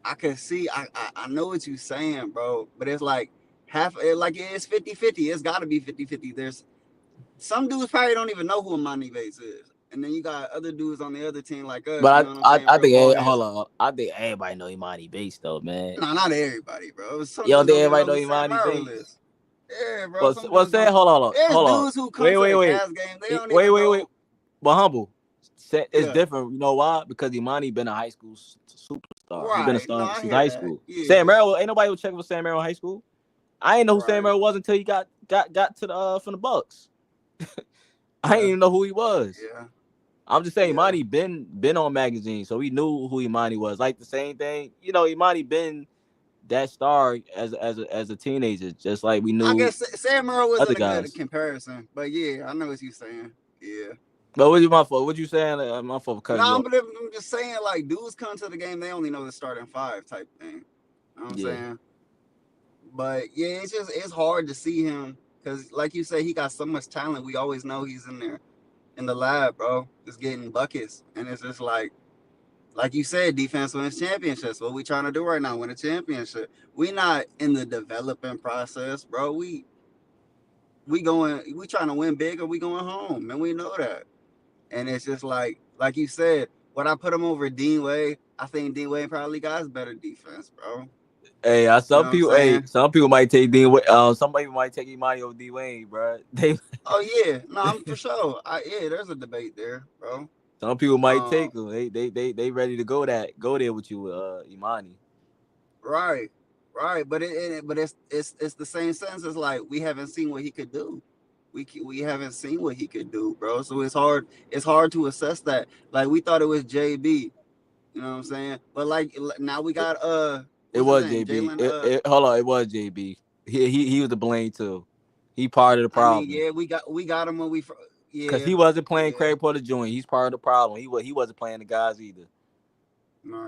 I can see. I know what you're saying, bro. But it's like it's 50-50. It's got to be 50-50. There's some dudes probably don't even know who Emoni Bates is. And then you got other dudes on the other team like us. But you know what I'm saying, I think hold on. I think everybody know Emoni Bates though, man. No, not everybody, bro. Some You don't dudes think don't everybody even know know Emoni Bates Bates? Yeah, bro. Well, say hold on. There's Hold on. dudes who come to the Cavs game. They don't even know. Wait. But Humble, it's different. You know why? Because Emoni been a high school superstar. Right. He been a star since high school. Yeah. Sam Merrill, ain't nobody was checking for Sam Merrill in high school. I ain't know who Sam Merrill was until he got to the from the Bucks. I didn't even know who he was. Yeah. I'm just saying, Emoni been on magazines, so we knew who Emoni was. Like the same thing, Emoni been that star as a teenager, just like we knew. I guess Sam Merrill wasn't other a guys. good comparison, but yeah, I know what you're saying. Yeah. But what you my fault? What you saying? My fault for cutting you off. But I'm just saying, like, dudes come to the game, they only know the starting five type thing. You know what I'm saying? But yeah, it's hard to see him because, like you say, he got so much talent. We always know he's in there in the lab, bro, just getting buckets, and it's just like you said, defense wins championships. What we trying to do right now? Win a championship. We not in the developing process, bro. We trying to win big, or we going home, and we know that. And it's just like you said, would I put him over Dean Wade? I think Dean Wade probably got better defense, bro. Hey, some people might take Dean Wade. Somebody might take Emoni over D Wade, bro. Oh yeah, no, I'm for sure. There's a debate there, bro. Some people might take him. They ready to go there with you, Emoni. Right. But it's the same sense as like we haven't seen what he could do. We haven't seen what he could do, bro. So it's hard to assess that. Like we thought it was JB, you know what I'm saying? But like now we got it was JB. Hold on, it was JB. He was to blame too. He part of the problem. I mean, we got him when we because he wasn't playing Craig Porter Jr. He's part of the problem. He wasn't playing the guys either. All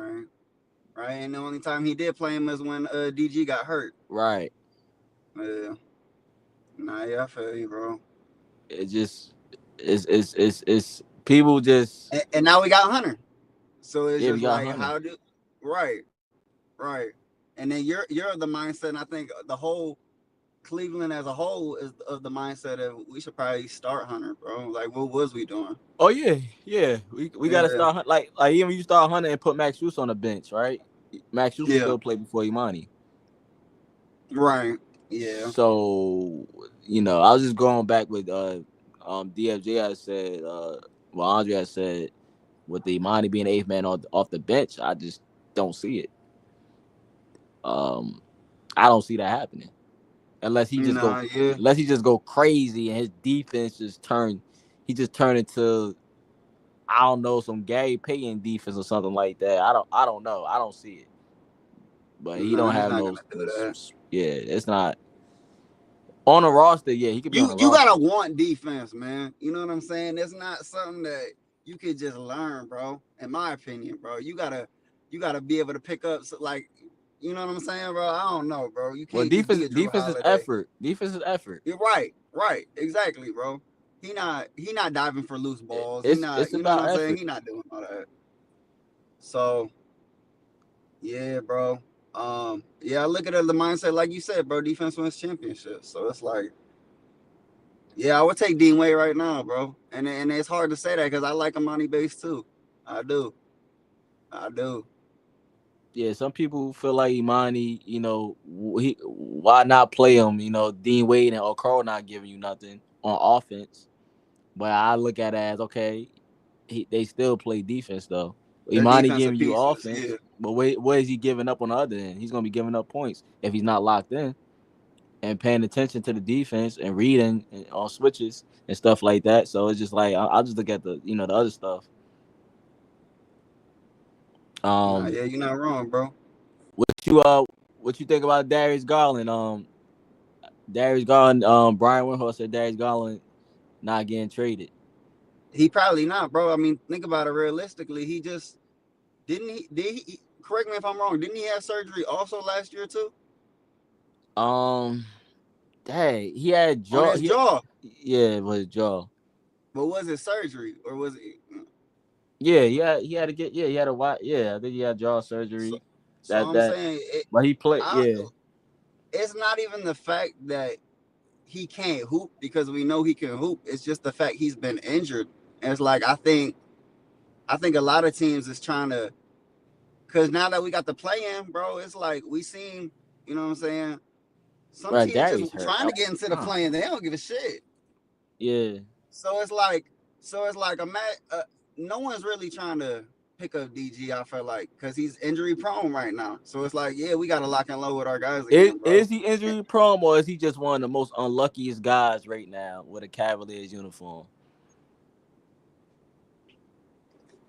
right. And the only time he did play him is when DG got hurt. Right. Yeah. I feel you, bro. It's people just and now we got Hunter. So it's just like Hunter. how do right. And then you're the mindset, and I think the whole Cleveland as a whole is of the mindset of we should probably start Hunter, bro. Like what was we doing? Oh yeah. We gotta start like even when you start Hunter and put Max Strus on the bench, right? Max Strus still played before Emoni. Right. Yeah. So, I was just going back with DFJ has said, Andre has said, with the Emoni being the 8th man off the bench, I just don't see it. I don't see that happening unless he just go crazy and his defense just turn into, I don't know, some Gary Payton defense or something like that. I don't know. I don't see it. But he don't have no. It's not on a roster. Yeah, he could be on a roster. You gotta want defense, man. You know what I'm saying? It's not something that you could just learn, bro. In my opinion, bro, you gotta be able to pick up. Like, you know what I'm saying, bro? I don't know, bro. You can't. Well, defense is effort. Defense is effort. You're right, exactly, bro. He not diving for loose balls. It's not. You know what I'm saying? He not doing all that. So, yeah, bro. I look at it the mindset like you said, bro. Defense wins championships, so it's like, I would take Dean Wade right now, bro. And it's hard to say that because I like Emoni Bates too. I do. Yeah, some people feel like Emoni, why not play him? Dean Wade and Okoro not giving you nothing on offense, but I look at it as okay, they still play defense though. Emoni giving you offense, but what is he giving up on the other end? He's gonna be giving up points if he's not locked in and paying attention to the defense and reading on switches and stuff like that. So it's just like I'll just look at the the other stuff. You're not wrong, bro. What you think about Darius Garland? Darius Garland, Brian Windhorst said Darius Garland not getting traded. He probably not, bro. I mean, think about it realistically. He just did he correct me if I'm wrong, didn't he have surgery also last year too? He had jaw. His jaw. Yeah, it was his jaw. But was it surgery or was it? Yeah, he had to get. Yeah, he had I think he had jaw surgery. So I'm saying, but he played. It's not even the fact that he can't hoop because we know he can hoop. It's just the fact he's been injured. And it's like I think a lot of teams is trying to, because now that we got the play-in, bro, it's like we seen. You know what I'm saying? Some teams just trying to get into the play-in. They don't give a shit. Yeah. So it's like no one's really trying to pick up DG, I feel like, because he's injury prone right now. So it's like, we got to lock and load with our guys again, bro. Is he injury prone or is he just one of the most unluckiest guys right now with a Cavaliers uniform?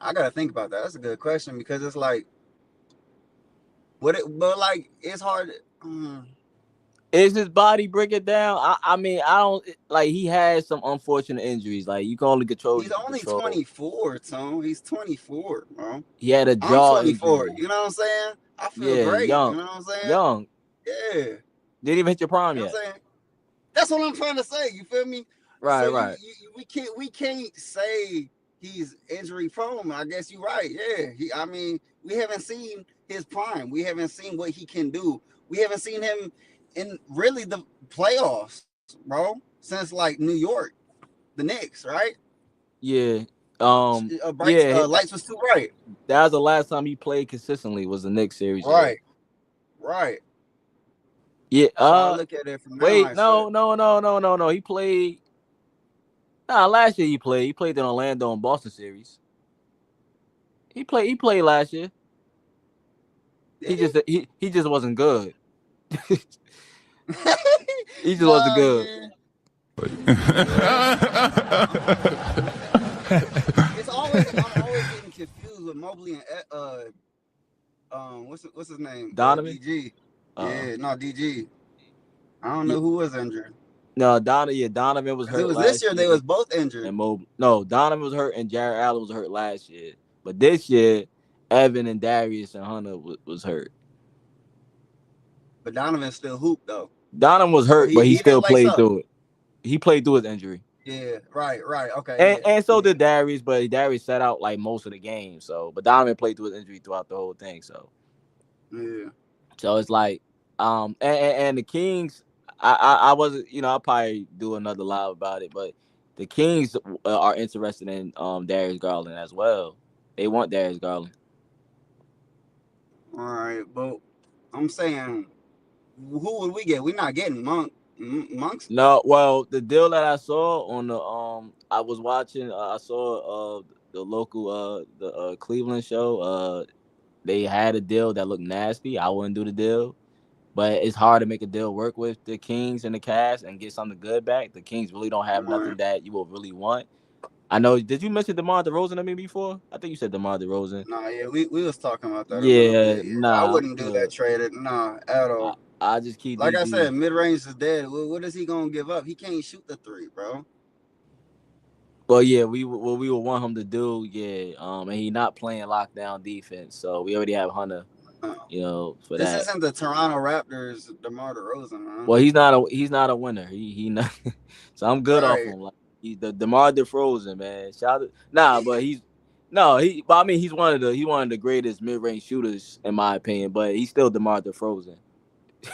I got to think about that. That's a good question because it's like, it's hard. Is his body breaking down? I mean, I don't like. He has some unfortunate injuries. Like you can only control what He's you can only control. 24, Tom. He's 24, bro. He had a I'm jaw 24. injury. You know what I'm saying? I feel Yeah, great. young, You know what I'm saying? young. Yeah. Didn't even hit your prime You know what yet. I'm saying? That's what I'm trying to say. You feel me? Right, So right. we can't say he's injury prone. I guess you're right. Yeah. I mean, we haven't seen his prime. We haven't seen what he can do. We haven't seen him in really the playoffs, bro, since like New York, the Knicks, right? Yeah. Bright lights was too bright. That was the last time he played consistently was the Knicks series. Right. Right. Yeah. So I look at it from that Wait, mindset. no. He played. Nah, last year he played. He played in Orlando and Boston series. He played last year. He just wasn't good. He just wasn't good. I'm always getting confused with Mobley and what's his name? Donovan. DG. Yeah, no DG. I don't know who was injured. No, Donovan was hurt. It was this year. They was both injured. And Donovan was hurt and Jared Allen was hurt last year. But this year, Evan and Darius and Hunter was hurt. But Donovan still hooped though. Donovan was hurt, but he still played through it. He played through his injury. Yeah, right, okay. And so did Darius, but Darius sat out like most of the game. So, but Donovan played through his injury throughout the whole thing. So, yeah. So it's like, and the Kings, I wasn't, I'll probably do another live about it, but the Kings are interested in Darius Garland as well. They want Darius Garland. All right, but I'm saying, who would we get? We're not getting Monks. No, well, the deal that I saw on the I was watching, I saw the local the Cleveland show. They had a deal that looked nasty. I wouldn't do the deal. But it's hard to make a deal work with the Kings and the Cavs and get something good back. The Kings really don't have nothing that you will really want. I know. Did you mention DeMar DeRozan to me before? I think you said DeMar DeRozan. Nah, yeah, we was talking about that. Yeah, nah. I wouldn't do that trade. Nah, at all. I just keep. Like I said, mid range is dead. What is he gonna give up? He can't shoot the three, bro. Well, yeah, we would want him to do, and he not playing lockdown defense, so we already have Hunter. For this that. Isn't the Toronto Raptors DeMar DeRozan, man? Well, he's not a winner. He not. So I'm good off him. Like he's the DeMar DeRozan, man. But I mean he's one of the greatest mid range shooters in my opinion. But he's still DeMar DeRozan.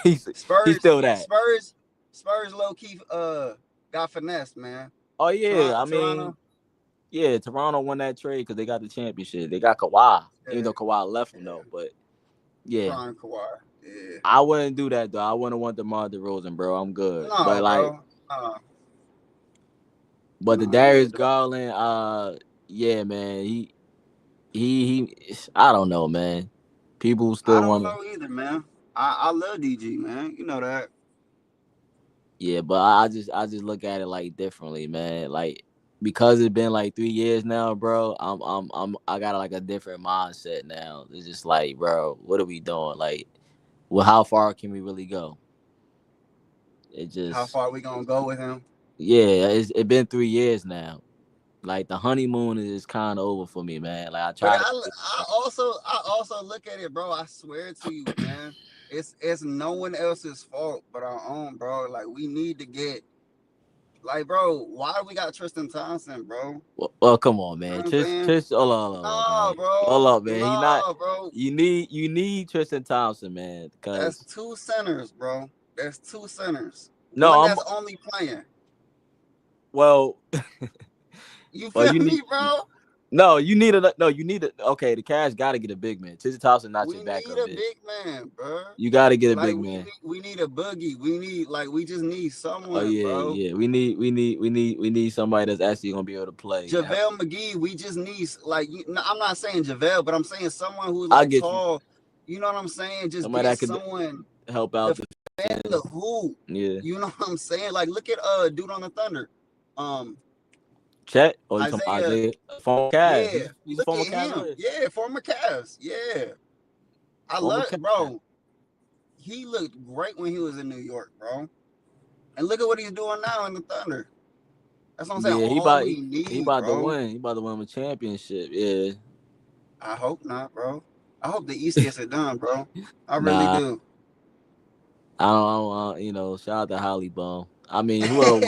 he's still that. Spurs low key got finessed, man. Oh yeah, Toronto. Toronto won that trade because they got the championship. They got Kawhi, even though Kawhi left him though, but. Yeah, Prime Kawhi. Yeah, I wouldn't do that though. I wouldn't want DeMar DeRozan, bro. I'm good. No, but like, but the Darius Garland, yeah, man. He. I don't know, man. People still want. I don't know either, man. I love DG, man. You know that. Yeah, but I just look at it like differently, man. Like. Because it's been like 3 years now, bro. I got like a different mindset now. It's just like, bro, what are we doing? Like, well, how far can we really go? How far are we gonna go with him? Yeah, it's been 3 years now. Like the honeymoon is kind of over for me, man. Like I also look at it, bro. I swear to you, man. It's no one else's fault but our own, bro. Like we need to get. Like, bro, why do we got Tristan Thompson, bro? Well, come on, man. Hold on, bro. Hold up, man. Bro. You need Tristan Thompson, man. That's two centers, bro. That's two centers. No, that's only playing. Well, you feel me, bro? No, you need okay, the Cavs got to get a big man. Tristan Thompson not your backup. We need a big man, bro. You got to get a big man. We need a boogie. We just need someone. Oh yeah, bro. Yeah. We need somebody that's actually gonna be able to play. JaVale McGee. We just need I'm not saying JaVale, but I'm saying someone who's like tall. You know what I'm saying? Just somebody that someone help out the hoop. Yeah. You know what I'm saying? Like look at dude on the Thunder. Chet or Isaiah former Cavs. Yeah, he's look former at him. Cavs. Yeah, former Cavs. Yeah, I love it, bro. he looked great when he was in New York, bro. And look at what he's doing now in the Thunder. That's what I'm saying. Yeah, All we he need, about to bro. win. He about to win a championship. Yeah. I hope not, bro. I hope the East gets it done, bro. I really Nah, do. I don't you know, shout out to Holly Bum. I mean, whoever win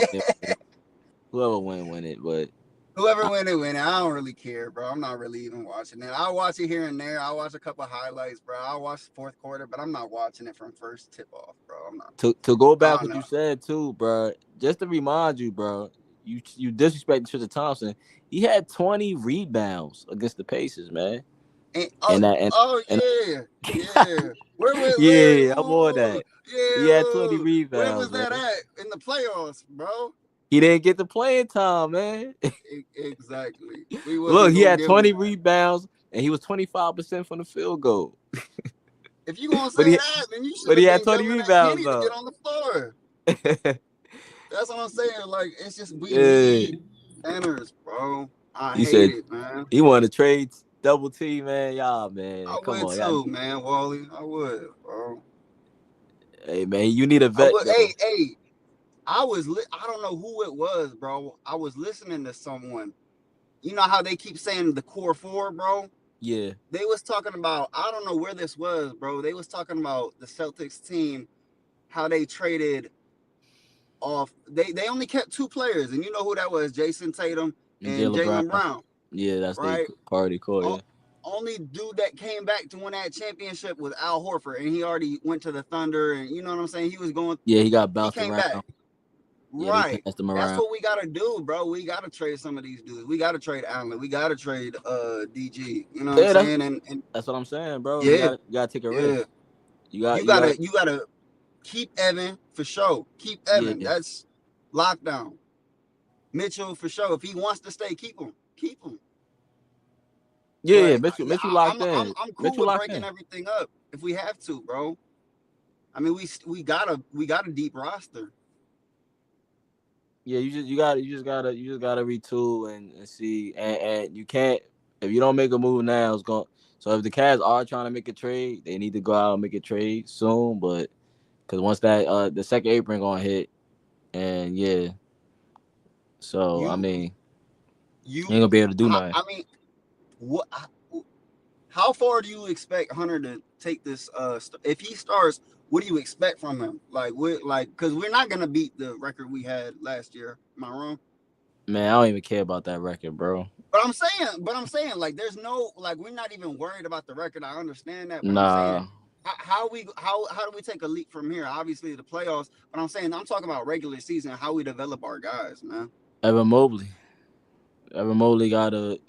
it, but Whoever win it. I don't really care, bro. I'm not really even watching it. I watch it here and there. I watch a couple of highlights, bro. I watch the fourth quarter, but I'm not watching it from first tip off, bro. I'm not. to go back Oh what no. you said too, bro. Just to remind you, bro, you disrespected Tristan Thompson. He had 20 rebounds against the Pacers, man. And, yeah. Yeah, I'm on that. Yeah, He had 20 where rebounds, was that man. at in the playoffs, bro? He didn't get the playing time, man. Exactly. We Look, he had 20 him rebounds and he was 25% from the field goal. If you gonna say But he, that, then you should but have he had been 20 yelling at rebounds Kenny to though. get on the floor. That's what I'm saying. Like, it's just we Yeah. need centers, bro. I You hate said it, man. he wanted to trade double T, man. Y'all, man. I Come would on, too, y'all. man, Wally. I would, bro. Hey, man, you need a I vet, would. though. Hey. I don't know who it was, bro. I was listening to someone. You know how they keep saying the core four, bro? Yeah. They was talking about, I don't know where this was, bro. They was talking about the Celtics team, how they traded off. They only kept two players, and you know who that was? Jason Tatum and Jaylen Brown. Yeah, that's right? the party core, yeah. Only dude that came back to win that championship was Al Horford, and he already went to the Thunder, and you know what I'm saying? He was going. Yeah, he got bounced He came around. back. Yeah, Right. they passed him That's around. what we gotta do, bro. We gotta trade some of these dudes. We gotta trade Allen. We gotta trade DG. You know what I'm saying? And that's what I'm saying, bro. Yeah. You gotta take a risk. You gotta keep Evan for sure. Keep Evan. Yeah. That's lockdown. Mitchell for sure. If he wants to stay, keep him. Keep him. Yeah, Mitchell locked in. I'm cool Mitchell with breaking everything up if we have to, bro. I mean, we got a deep roster. Yeah, you just gotta retool and see, and you can't, if you don't make a move now, it's going. So if the Cavs are trying to make a trade, they need to go out and make a trade soon. But because once that the second apron gonna hit, and yeah, so I mean, you ain't gonna be able to do nothing. I mean, what? How far do you expect Hunter to take this? If he starts, what do you expect from him? Because we're not gonna beat the record we had last year. Am I wrong? Man, I don't even care about that record, bro. But I'm saying, like, there's no, like, we're not even worried about the record. I understand that. But Nah. I'm saying, how do we take a leap from here? Obviously, the playoffs. But I'm talking about regular season. How we develop our guys, man. Evan Mobley gotta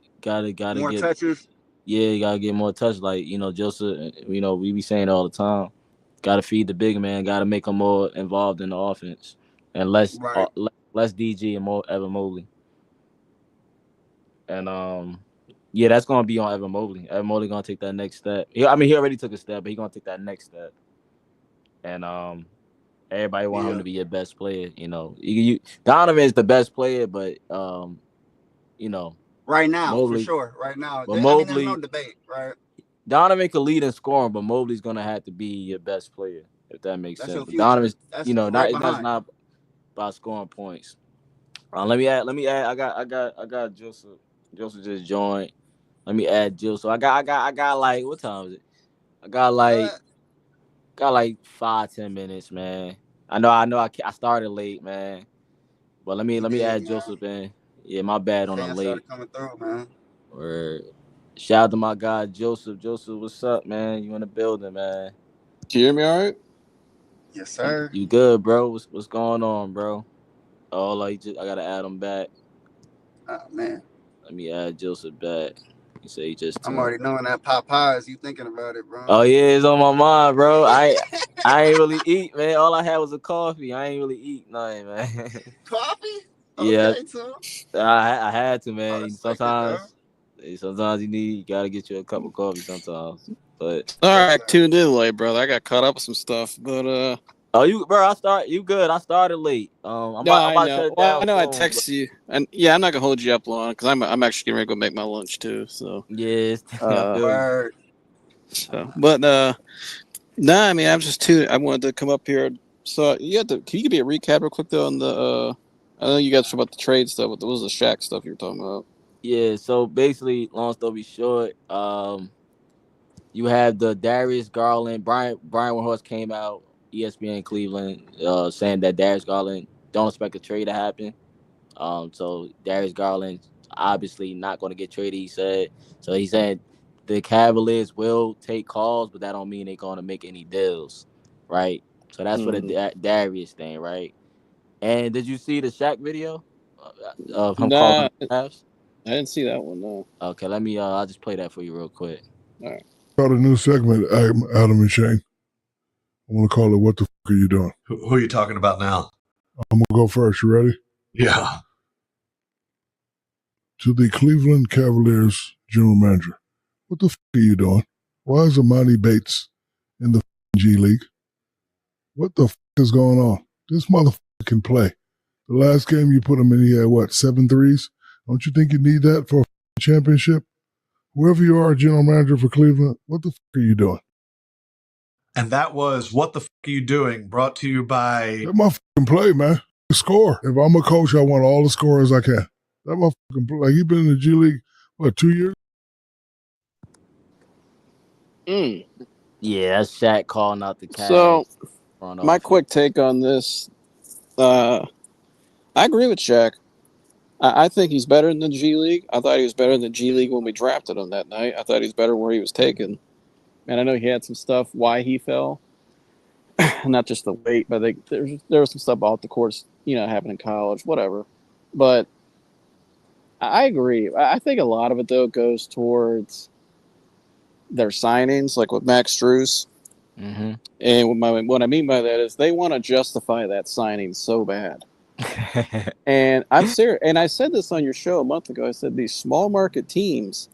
more get touches. Yeah, you gotta get more touch. Like, you know, Joseph, you know, we be saying it all the time. Gotta feed the big man. Gotta make him more involved in the offense, and less DG and more Evan Mobley. And yeah, that's gonna be on Evan Mobley. Evan Mobley gonna take that next step. He already took a step, but he gonna take that next step. And everybody want him to be your best player. You know, Donovan is the best player, but you know. Right now, Mobley, for sure. Right now. But Mobley, there's no debate, right? Donovan could lead in scoring, but Mobley's gonna have to be your best player, if that makes sense. But Donovan's, that's not about scoring points. Let me add. I got Joseph. Joseph just joined. Let me add Jill. So I got like, what time is it? I got like 5-10 minutes, man. I know I started late, man. But let me add Joseph in. Yeah, my bad on the late. Coming through, man. Or shout out to my guy Joseph. Joseph, what's up, man? You in the building, man? Can you hear me all right? Yes, sir. You good, bro? What's going on, bro? Oh, I gotta add him back. Oh man. Let me add Joseph back. He said he just. I'm already knowing that Popeyes. You thinking about it, bro? Oh yeah, it's on my mind, bro. I ain't really eat, man. All I had was a coffee. I ain't really eat nothing, man. Coffee? Yeah. Okay, too. I had to, man. Sometimes you gotta get you a cup of coffee sometimes. But all right, tuned in late, brother. I got caught up with some stuff, but you good. I started late. I'm about to shut it down. I know I texted you, and yeah, I'm not gonna hold you up long because I'm actually getting ready to go make my lunch too. So yes, but Nah, I mean, I wanted to come up here. So can you give me a recap real quick though on the? I know you guys talked about the trade stuff, but what was the Shaq stuff you were talking about? Yeah, so basically, long story short, you have the Darius Garland, Brian Windhorst came out, ESPN Cleveland, saying that Darius Garland don't expect a trade to happen. So Darius Garland obviously not going to get traded. He said so. He said the Cavaliers will take calls, but that don't mean they're going to make any deals, right? So that's for the Darius thing, right? And did you see the Shaq video of him calling Nah, the Cavs? I didn't see that one. No. Okay, let me. I'll just play that for you real quick. All right. Start a new segment, Adam and Shane. I want to call it "What the F are you doing?" Who are you talking about now? I'm gonna go first. You ready? Yeah. To the Cleveland Cavaliers general manager, what the F are you doing? Why is Emoni Bates in the G League? What the F is going on? This motherfucker can play. The last game you put him in, he had what, 7 threes? Don't you think you need that for a championship? Whoever you are, general manager for Cleveland, what the F are you doing? And that was What the F Are You Doing? Brought to you by... That motherfucking play, man. Score. If I'm a coach, I want all the scorers I can. That motherfucking play. Like, he been in the G League, what, 2 years? Yeah, that's Shaq calling out the Cavs. So, my quick take on this, I agree with Shaq. I think he's better in the G League. I thought he was better in the G League when we drafted him that night. I thought he was better where he was taken. And I know he had some stuff why he fell. Not just the weight, but there was some stuff off the course, happened in college, whatever. But I agree. I think a lot of it, though, goes towards their signings, like with Max Strus. Mm-hmm. And what I mean by that is they want to justify that signing so bad. And I'm serious. And I said this on your show a month ago. I said these small market teams,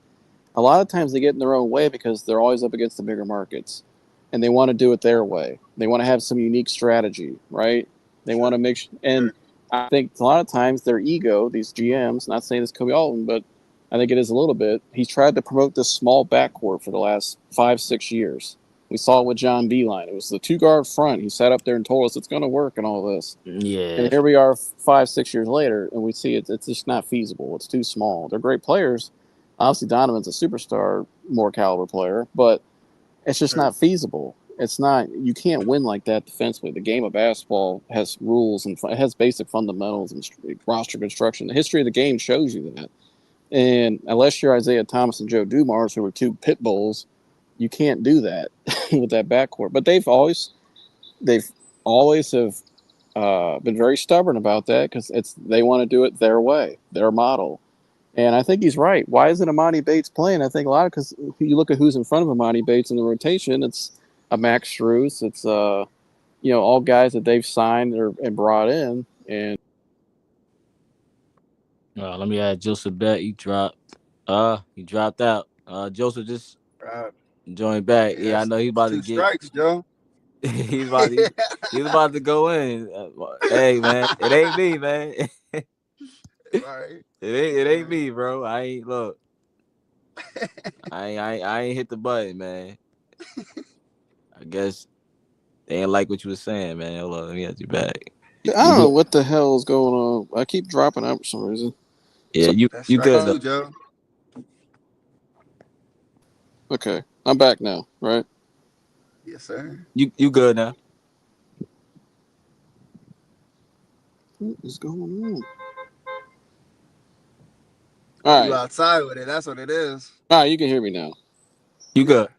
a lot of times they get in their own way because they're always up against the bigger markets. And they want to do it their way. They want to have some unique strategy, right? They want to make and I think a lot of times their ego, these GMs, not saying this could be all of them, but I think it is a little bit. He's tried to promote this small backcourt for the last 5-6 years. We saw it with John Beeline. It was the 2-guard front. He sat up there and told us it's going to work and all this. Yeah. And here we are 5-6 years later, and we see it's just not feasible. It's too small. They're great players. Obviously, Donovan's a superstar, more caliber player, but it's just not feasible. It's not. You can't win like that defensively. The game of basketball has rules and it has basic fundamentals and roster construction. The history of the game shows you that. And unless you're Isaiah Thomas and Joe Dumars, who are two pit bulls, you can't do that with that backcourt. But they've always have been very stubborn about that because they want to do it their way, their model. And I think he's right. Why isn't Emoni Bates playing? I think a lot of because you look at who's in front of Emoni Bates in the rotation. It's a Max Strus. It's all guys that they've signed and brought in. And let me add Joseph Bet. He dropped out. Joseph just joined back. Yeah, I know he's about to get strikes, Joe. he's about to go in. Hey man, it ain't me, man. Right. It ain't me, bro. I ain't look. I ain't hit the button, man. I guess they ain't like what you were saying, man. Hold on, let me add you back. I don't know what the hell is going on. I keep dropping out for some reason. Yeah, you good though. Joe. Okay, I'm back now, right? Yes, sir. You good now? What is going on? All right. You outside with it. That's what it is. All right, you can hear me now. You good?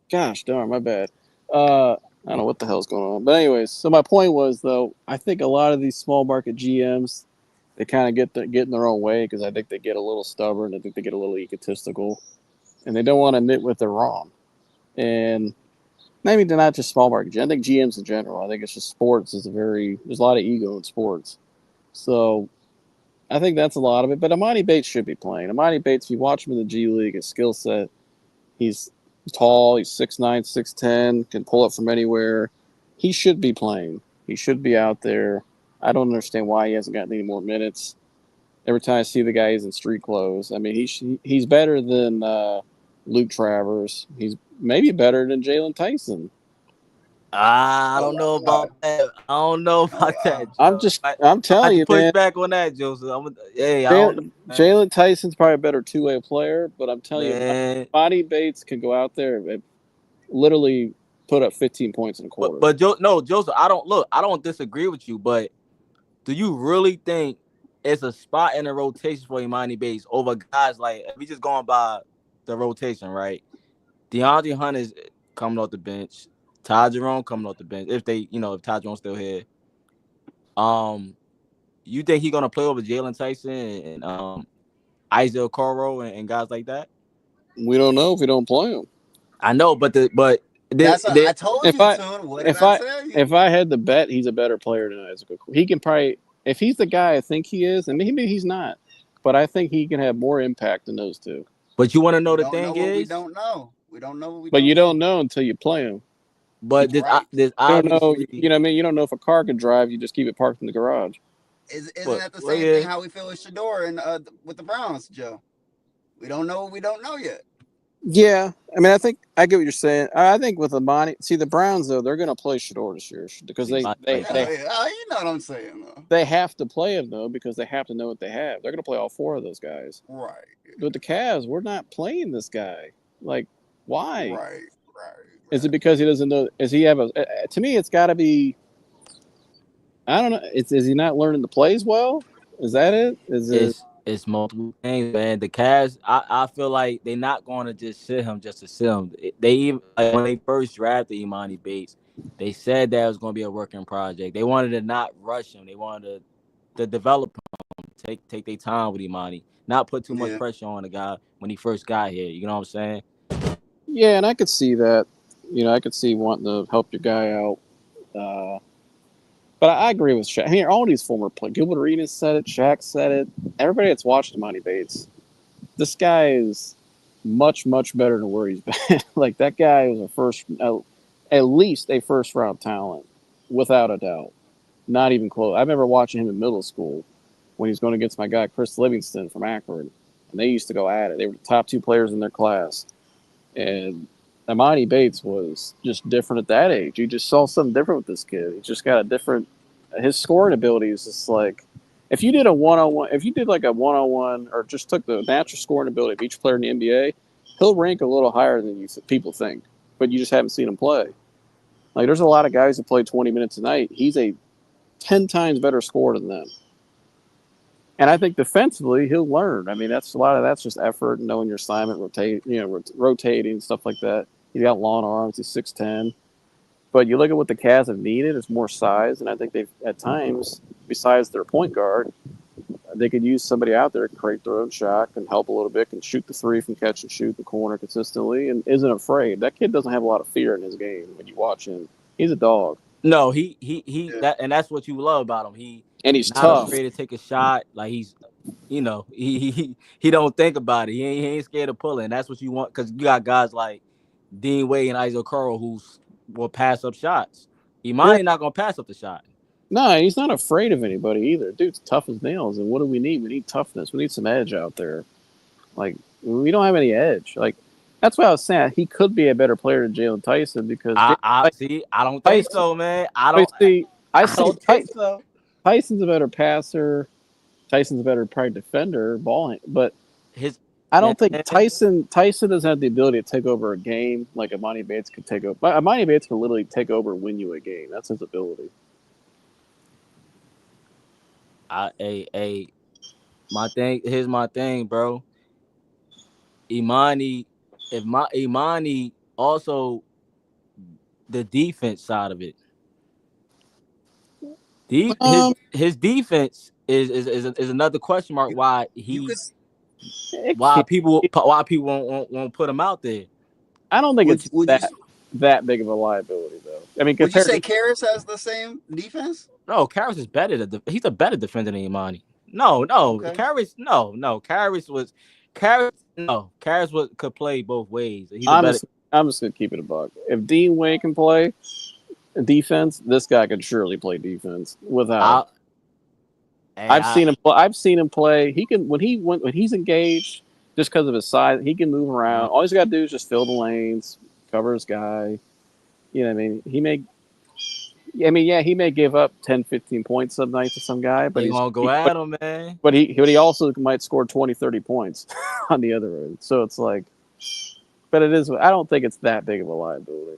Gosh darn, my bad. I don't know what the hell's going on. But anyways, so my point was, though, I think a lot of these small market GMs, they kind of get in their own way because I think they get a little stubborn. I think they get a little egotistical. And they don't want to admit what they're wrong. And maybe they're not just small market GMs. I think GMs in general. I think it's just sports there's a lot of ego in sports. So I think that's a lot of it. But Emoni Bates should be playing. Emoni Bates, if you watch him in the G League, his skill set, he's tall, he's 6'9", 6'10", can pull up from anywhere. He should be playing. He should be out there. I don't understand why he hasn't gotten any more minutes. Every time I see the guy, he's in street clothes. I mean, he's better than Luke Travers. He's maybe better than Jalen Tyson. I Oh don't know my God. about that. I don't know Oh about that, wow. Joe. I'm I have telling to you, push man. back on that, Joseph. Hey, I don't know, man. Jalen Tyson's probably a better two-way player, but I'm telling you, Man. Emoni Bates can go out there and literally put up 15 points in a quarter. But Joseph, I don't disagree with you, but do you really think it's a spot in the rotation for Emoni Bates over guys like, if we just going by the rotation, right? DeAndre Hunt is coming off the bench. Ty Jerome coming off the bench. If Ty Jerome's still here. You think he's gonna play over Jalen Tyson and Isaiah Coro and guys like that? We don't know if we don't play him. I know, but I told if you, I Tune. What did if I I tell you? if I had to bet, he's a better player than Isaac. He can probably, if he's the guy I think he is, and maybe he's not, but I think he can have more impact than those two. But you want to know We the don't know thing what we is, don't know. We don't know what we But don't you know. don't know until you play him. but Right. this You don't know, obviously, you know what I mean? You don't know if a car can drive. You just keep it parked in the garage. Isn't but that the well, same thing yeah, how we feel with Shador and with the Browns, Joe? We don't know what we don't know yet. Yeah, I mean, I think I get what you're saying. I think with Emoni, see the Browns though, they're going to play Shador this year because see, like that. You know what I'm saying, though. they have to play him though because they have to know what they have. They're going to play all four of those guys. Right. But the Cavs, we're not playing this guy. Like, why? Right. Is it because he doesn't know? Is he have a? To me, it's got to be. I don't know. Is he not learning the plays well? Is that it? Is it? It's multiple things, man. The Cavs, I feel like they're not going to just sit him just to sit him. They even, like, when they first drafted Emoni Bates, they said that it was going to be a working project. They wanted to not rush him. They wanted to develop him, take their time with Emoni, not put too much Yeah. pressure on the guy when he first got here. You know what I'm saying? Yeah, and I could see that. You know, I could see wanting to help your guy out. But I agree with Shaq. Here, all these former players, Gilbert Arenas said it, Shaq said it. Everybody that's watched Emoni Bates, this guy is much, much better than where he's been. Like, that guy was at least a first round talent, without a doubt. Not even close. I remember watching him in middle school when he was going against my guy Chris Livingston from Akron, and they used to go at it. They were the top two players in their class, and Emoni Bates was just different at that age. You just saw something different with this kid. He just got a different. His scoring ability is just like, if you did a one-on-one, if you did like a one-on-one, or just took the natural scoring ability of each player in the NBA, he'll rank a little higher than people think. But you just haven't seen him play. Like, there's a lot of guys that play 20 minutes a night. He's a 10 times better scorer than them. And I think defensively, he'll learn. I mean, that's just effort and knowing your assignment, rotating, stuff like that. He's got long arms. He's 6'10". But you look at what the Cavs have needed is more size, and I think they've, at times, besides their point guard, they could use somebody out there, create their own shot, can help a little bit, can shoot the three from catch and shoot the corner consistently, and isn't afraid. That kid doesn't have a lot of fear in his game when you watch him. He's a dog. No, that's what you love about him. And he's not tough. afraid to take a shot. Like, he's, he don't think about it. He ain't scared of pulling. That's what you want, because you got guys like Dean Wade and Isaac Curl who will pass up shots. Emoni not gonna pass up the shot. No, he's not afraid of anybody either. Dude's tough as nails. And what do we need? We need toughness. We need some edge out there. Like, we don't have any edge. Like, that's what I was saying. He could be a better player than Jalen Tyson because I don't think so, man. I don't think so. Tyson's a better passer. Tyson's a better probably defender, ball, but I don't think Tyson doesn't have the ability to take over a game like Emoni Bates could take over. Emoni Bates can literally take over and win you a game. That's his ability. Here's my thing, bro. Emoni also the defense side of it. His defense is another question mark. Why people won't put him out there? I don't think it's that big of a liability, though. I mean, would you say Karras has the same defense? No, Karras is better. He's a better defender than Emoni. No, okay. Karras could play both ways. I'm just gonna keep it a buck. If Dean Wade can play defense, this guy can surely play defense without. I've seen him play. He can when he's engaged, just because of his size, he can move around. All he's got to do is just fill the lanes, cover his guy. You know what I mean? I mean, yeah, he may give up 10, 15 points some night to some guy, but They gonna go at him, man. But he also might score 20, 30 points on the other end. So it's like, but it is. I don't think it's that big of a liability.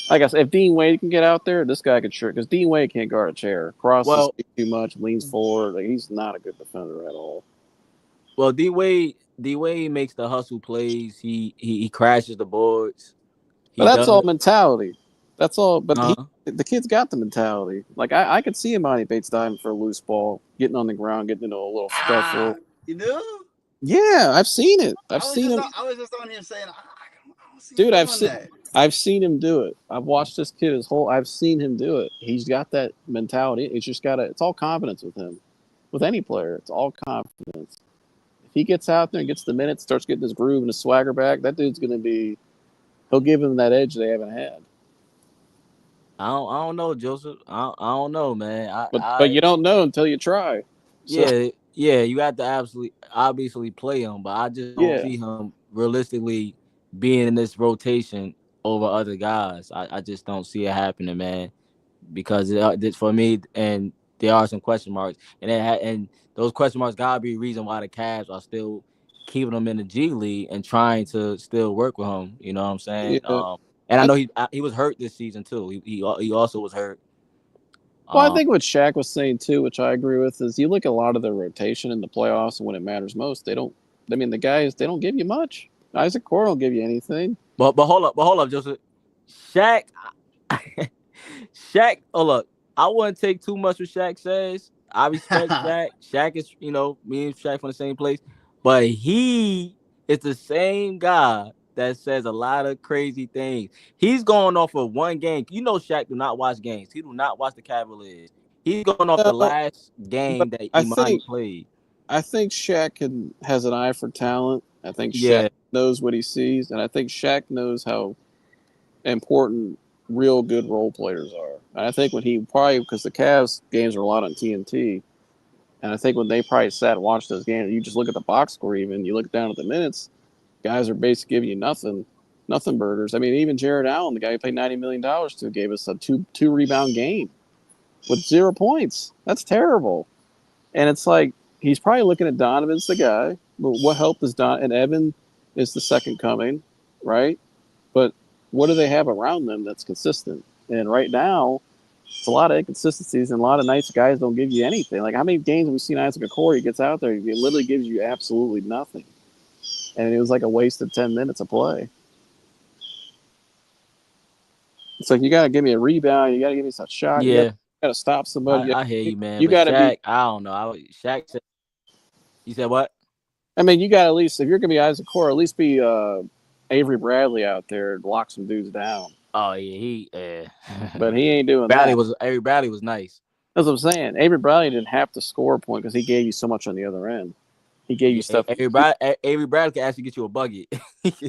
I guess if Dean Wade can get out there, this guy could sure, because Dean Wade can't guard a chair. Crosses too much, leans forward. Like, he's not a good defender at all. Well, D Wade makes the hustle plays. He crashes the boards. But that's all mentality. That's all. But the kid's got the mentality. Like I could see Emoni Bates diving for a loose ball, getting on the ground, getting into a little scuffle. You do? Yeah, I've seen it. I've seen him. I was just on here saying, Dude, I've seen him do it. I've watched this kid I've seen him do it. He's got that mentality. It's all confidence with him. With any player, it's all confidence. If he gets out there and gets the minutes, starts getting his groove and his swagger back, that dude's going to be, he'll give them that edge they haven't had. I don't know, Joseph. I don't know, man. But you don't know until you try. So. Yeah. You have to obviously play him, but I just don't see him realistically being in this rotation over other guys. I just don't see it happening, man. Because for me, and there are some question marks, and those question marks gotta be the reason why the Cavs are still keeping him in the G League and trying to still work with him. You know what I'm saying? Yeah. And I know he was hurt this season too. He also was hurt. Well, I think what Shaq was saying too, which I agree with, is you look at a lot of their rotation in the playoffs, and when it matters most, they don't. I mean, the guys, they don't give you much. Isaac Core don't give you anything. But hold up, Joseph. Shaq. Oh look, I wouldn't take too much what Shaq says. I respect Shaq. Shaq is, me and Shaq from the same place, but he is the same guy that says a lot of crazy things. He's going off of one game. Shaq do not watch games. He do not watch the Cavaliers. He's going off the last game that Emoni played. I think Shaq has an eye for talent. I think Shaq knows what he sees, and I think Shaq knows how important real good role players are. And I think when because the Cavs games are a lot on TNT, and I think when they probably sat and watched those games, you just look at the box score, even you look down at the minutes, guys are basically giving you nothing burgers. I mean, even Jared Allen, the guy who paid $90 million to, gave us a two rebound game with 0 points. That's terrible. And it's like, he's probably looking at Donovan's the guy, but what help is and Evan is the second coming, right? But what do they have around them that's consistent? And right now, it's a lot of inconsistencies, and a lot of nights guys don't give you anything. Like, how many games have we seen Isaac Okoro? He gets out there, he literally gives you absolutely nothing. And it was like a waste of 10 minutes of play. It's like, you got to give me a rebound, you got to give me some shot, you got to stop somebody. I hear you, man. You got to be. I don't know. Shaq said. You said what? I mean, you got to at least, if you're going to be Isaac Okoro, at least be Avery Bradley out there to lock some dudes down. Oh yeah, but he ain't doing that. Avery Bradley was nice. That's what I'm saying. Avery Bradley didn't have to score a point because he gave you so much on the other end. He gave you stuff. Avery Bradley can actually get you a bucket.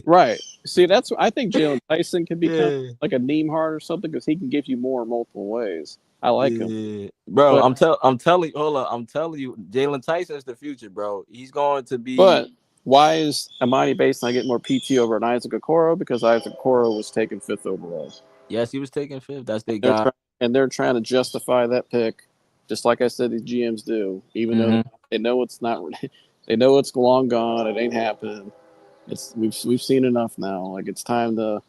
Right. See, I think Jalen Tyson can become like a Neimark or something because he can give you more in multiple ways. I like him, bro. I'm telling you, Jalen Tyson is the future, bro. He's going to be. But why is Emoni Bates not getting more PT over an Isaac Okoro? Because Isaac Okoro was taken 5th overall. Yes, he was taken 5th. That's their guy. And they're trying to justify that pick, just like I said, these GMs do, even though they know it's not. They know it's long gone. It ain't happening. We've seen enough now. Like, it's time to.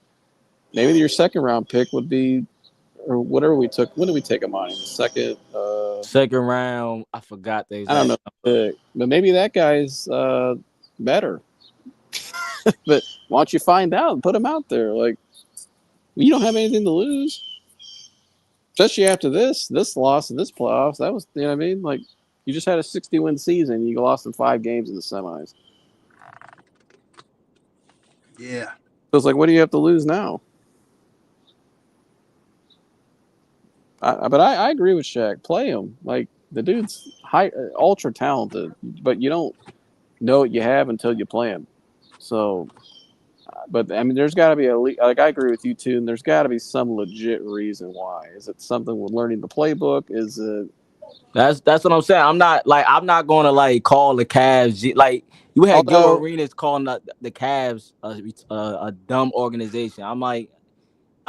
Maybe your second round pick would be, or whatever we took. When did we take Emoni? Second round. I forgot they. I don't know, but maybe that guy's better. But why don't you find out and put him out there? Like, you don't have anything to lose, especially after this loss in this playoffs. That was, you know what I mean? Like, you just had a 60-win season. You lost in 5 games in the semis. Yeah. So it's like, what do you have to lose now? But I agree with Shaq. Play him. Like, the dude's ultra talented, but you don't know what you have until you play him. So, but I mean, there's got to be I agree with you too, and there's got to be some legit reason why. Is it something with learning the playbook? Is it? That's what I'm saying. I'm not going to call the Cavs like you had Gil Arenas calling the Cavs a dumb organization. I'm like,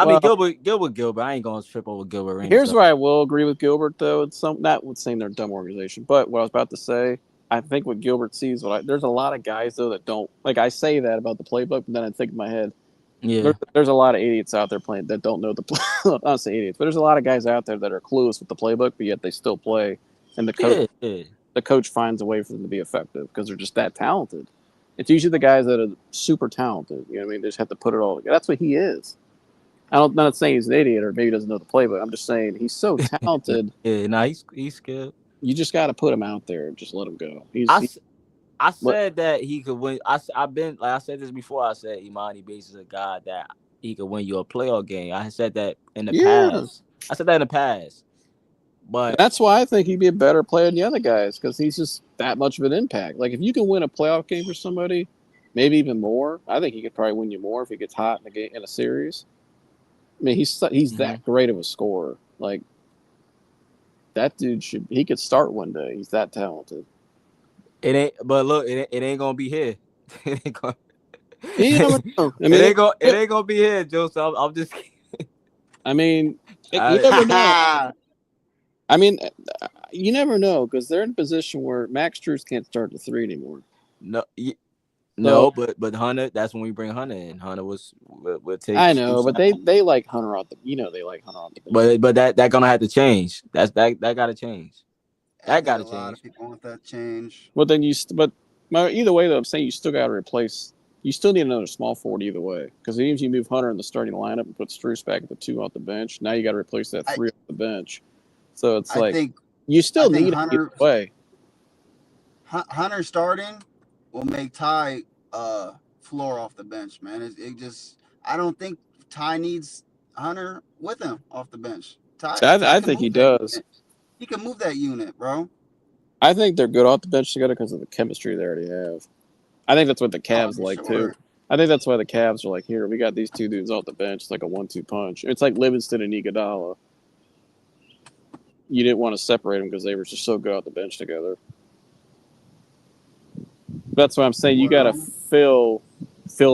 I mean, Well, Gilbert. I ain't gonna trip over Gilbert Arenas. here's where I will agree with Gilbert, though. It's not with saying they're a dumb organization, but what I was about to say, I think what Gilbert sees, there's a lot of guys though that don't like. I say that about the playbook, but then I think in my head, Yeah. there's a lot of idiots out there playing that don't know the play. I don't say idiots, but there's a lot of guys out there that are clueless with the playbook, but yet they still play, and the coach finds a way for them to be effective because they're just that talented. It's usually the guys that are super talented. You know what I mean? They just have to put it all together. That's what he is. I'm not saying he's an idiot or maybe he doesn't know the playbook. I'm just saying he's so talented. Yeah, nah, he's good. You just got to put him out there and just let him go. I said that he could win. I've been like I said this before. I said Emoni Bates is a guy that he could win you a playoff game. I said that in the past. I said that in the past. But that's why I think he'd be a better player than the other guys because he's just that much of an impact. Like if you can win a playoff game for somebody, maybe even more. I think he could probably win you more if he gets hot in a game in a series. I mean, he's that great of a scorer. Like that dude he could start one day. He's that talented. It ain't. But look, it ain't gonna be here. It ain't gonna. You never know. I mean, it ain't gonna be here, Joseph. I'm just kidding. I mean, you never know. I mean, you never know because they're in a position where Max Strus can't start the three anymore. No, but Hunter. That's when we bring Hunter in. Hunter will take. I know, but they like Hunter out the. They like Hunter out the bench. But that gonna have to change. That gotta change. That gotta change. A lot of people want that change. Well, then either way though, I'm saying you still got to replace. You still need another small forward either way because even if you move Hunter in the starting lineup and put Strus back at the 2 off the bench, now you got to replace that 3 off the bench. So it's you still need Hunter, it either way. Hunter starting will make Ty floor off the bench, man. It just I don't think Ty needs Hunter with him off the bench. I think he does. He can move that unit, bro. I think they're good off the bench together because of the chemistry they already have. I think that's what the Cavs like too. I think that's why the Cavs are like, here, we got these 2 dudes off the bench. It's like a 1-2 punch. It's like Livingston and Iguodala. You didn't want to separate them because they were just so good off the bench together. That's what I'm saying. You got to fill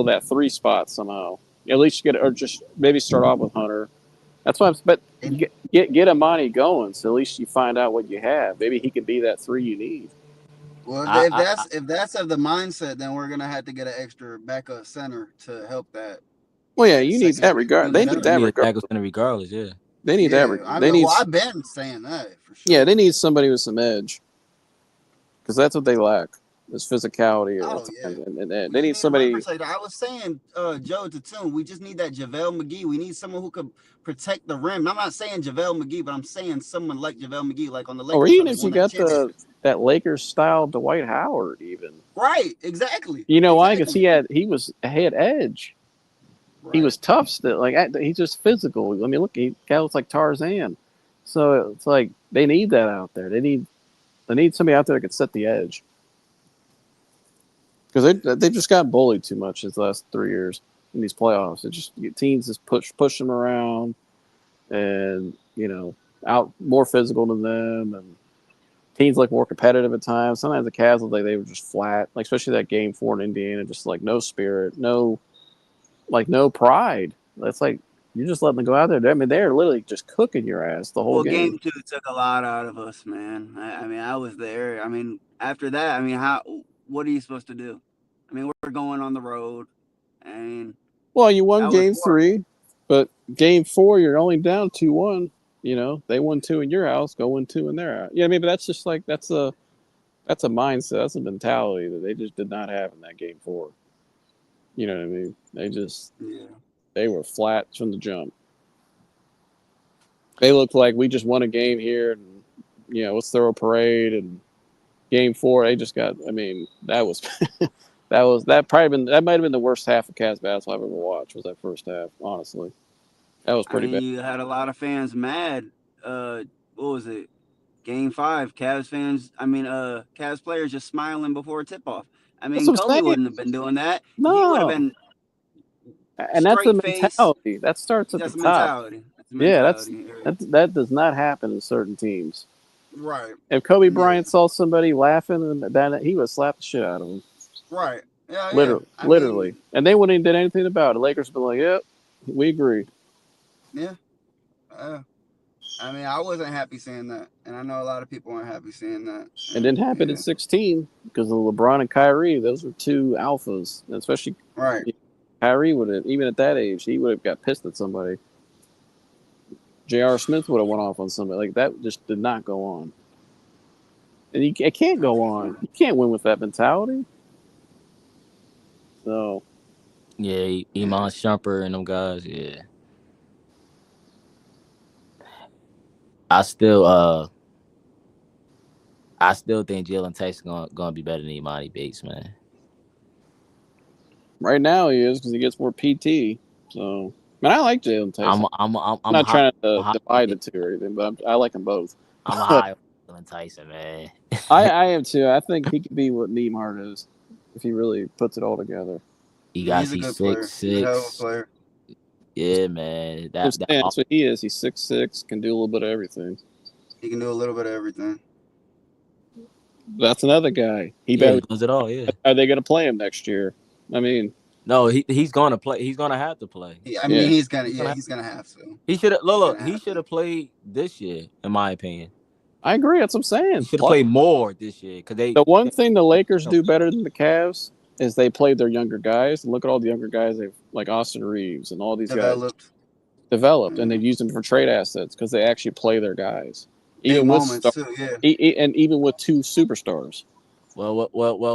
that 3 spot somehow. At least you or just maybe start off with Hunter. That's why but get Emoni going, so at least you find out what you have. Maybe he can be that 3 you need. Well, if that's of the mindset, then we're gonna have to get an extra backup center to help that. Well, yeah, you need that regardless. They need that regardless. Yeah, they need that. I've been saying that for sure. Yeah, they need somebody with some edge because that's what they lack. Is physicality, and they need somebody. I was saying, Joe, to Tune, we just need that JaVale McGee. We need someone who could protect the rim. I'm not saying JaVale McGee, but I'm saying someone like JaVale McGee, like on the Lakers. Or even if you got that Lakers style Dwight Howard, even. Right, exactly. You know why? Because he had edge. Right. He was tough still. Like he's just physical. I mean, look, he looks like Tarzan. So it's like they need that out there. They need somebody out there that can set the edge. Because they just got bullied too much these last 3 years in these playoffs. It just teams just push them around, and out more physical than them, and teams look more competitive at times. Sometimes the Cavs look like they were just flat, like especially that Game 4 in Indiana, just like no spirit, no pride. It's like you're just letting them go out there. I mean, they're literally just cooking your ass the whole game. Game 2 took a lot out of us, man. I mean, I was there. I mean, after that, I mean, what are you supposed to do? I mean, we're going on the road. Well, you won Game 3, but Game 4, you're only down 2-1. They won 2 in your house, go win 2 in their house. Yeah, I mean, but that's just like that's a mindset, that's a mentality that they just did not have in that Game 4. You know what I mean? They were flat from the jump. They looked like we just won a game here, and let's throw a parade. And Game 4, they just got. I mean, that was. That might have been the worst half of Cavs basketball I've ever watched. Was that first half? Honestly, that was pretty bad. You had a lot of fans mad. What was it? Game 5, Cavs fans. I mean, Cavs players just smiling before tip off. I mean, Kobe wouldn't have been doing that. No, he would have been. And that's the mentality. That starts at the top. Yeah, that does not happen in certain teams. Right. If Kobe Bryant saw somebody laughing, then he would slap the shit out of him. Right. Yeah. Literally. And they wouldn't have did anything about it. Lakers would be like, "Yep, we agree." Yeah. I mean, I wasn't happy seeing that, and I know a lot of people weren't happy seeing that. It didn't happen in 16 because of LeBron and Kyrie. Those were two alphas, and especially Kyrie would have, even at that age, he would have got pissed at somebody. J.R. Smith would have went off on somebody. Like, that just did not go on. And it can't go on. You can't win with that mentality. So. Yeah, Iman Shumpert and them guys, yeah. I still think Jalen Tyson gonna be better than Emoni Bates, man. Right now he is because he gets more PT. So, man, I like Jalen Tyson. I'm not trying to divide the two or anything, but I like them both. I'm high on Jalen Tyson, man. I am too. I think he could be what Neimark is if he really puts it all together. He's a good player. He's a hell of a player. Yeah, man. That's what he is. He's 6'6", can do a little bit of everything. He can do a little bit of everything. That's another guy. He does it all. Yeah. Are they going to play him next year? I mean, no. He's going to play. He's going to have to play. I mean, he's gonna have to. He should have. Look. He should have played this year, in my opinion. I agree. That's what I'm saying. He should have played more this year because the one thing the Lakers do better than the Cavs is they played their younger guys. And look at all the younger guys they've like Austin Reeves and all these guys developed, and they've used them for trade assets because they actually play their guys. Even with and even with two superstars. Well,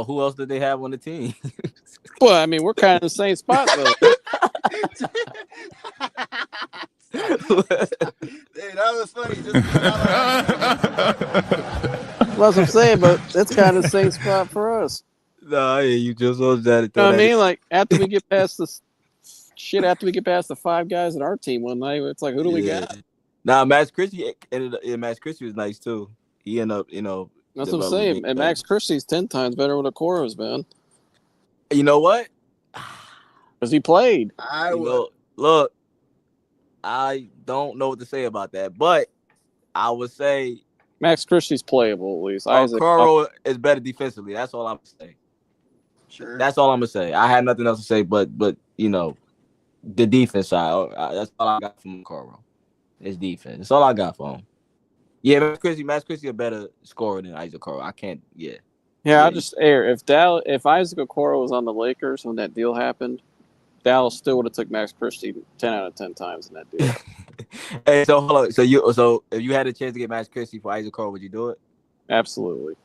who else did they have on the team? Well, I mean, we're kind of in the same spot though. Dude, that was funny. That's what I'm saying, but that's kind of the same spot for us. No, yeah, you just was that. You know what I mean? Like after we get past the 5 guys in our team one night, it's like, who do we got? Nah, Max Christie Max Christie was nice too. He ended up, That's what I'm saying. And Max Christie's 10 times better with Okoro's, man. You know what? Because he played. Look, I don't know what to say about that, but I would say Max Christie's playable at least. Okoro is better defensively. That's all I'm saying. Sure. That's all I'm gonna say. I had nothing else to say, but the defense side. That's all I got from Okoro. It's defense. That's all I got for him. Yeah, Max Christie a better scorer than Isaac Okoro. I can't. Yeah. Yeah, I'll just air. If Isaac Okoro was on the Lakers when that deal happened, Dallas still would have took Max Christie 10 out of 10 times in that deal. Hey, so hold on. So if you had a chance to get Max Christie for Isaac Okoro, would you do it? Absolutely.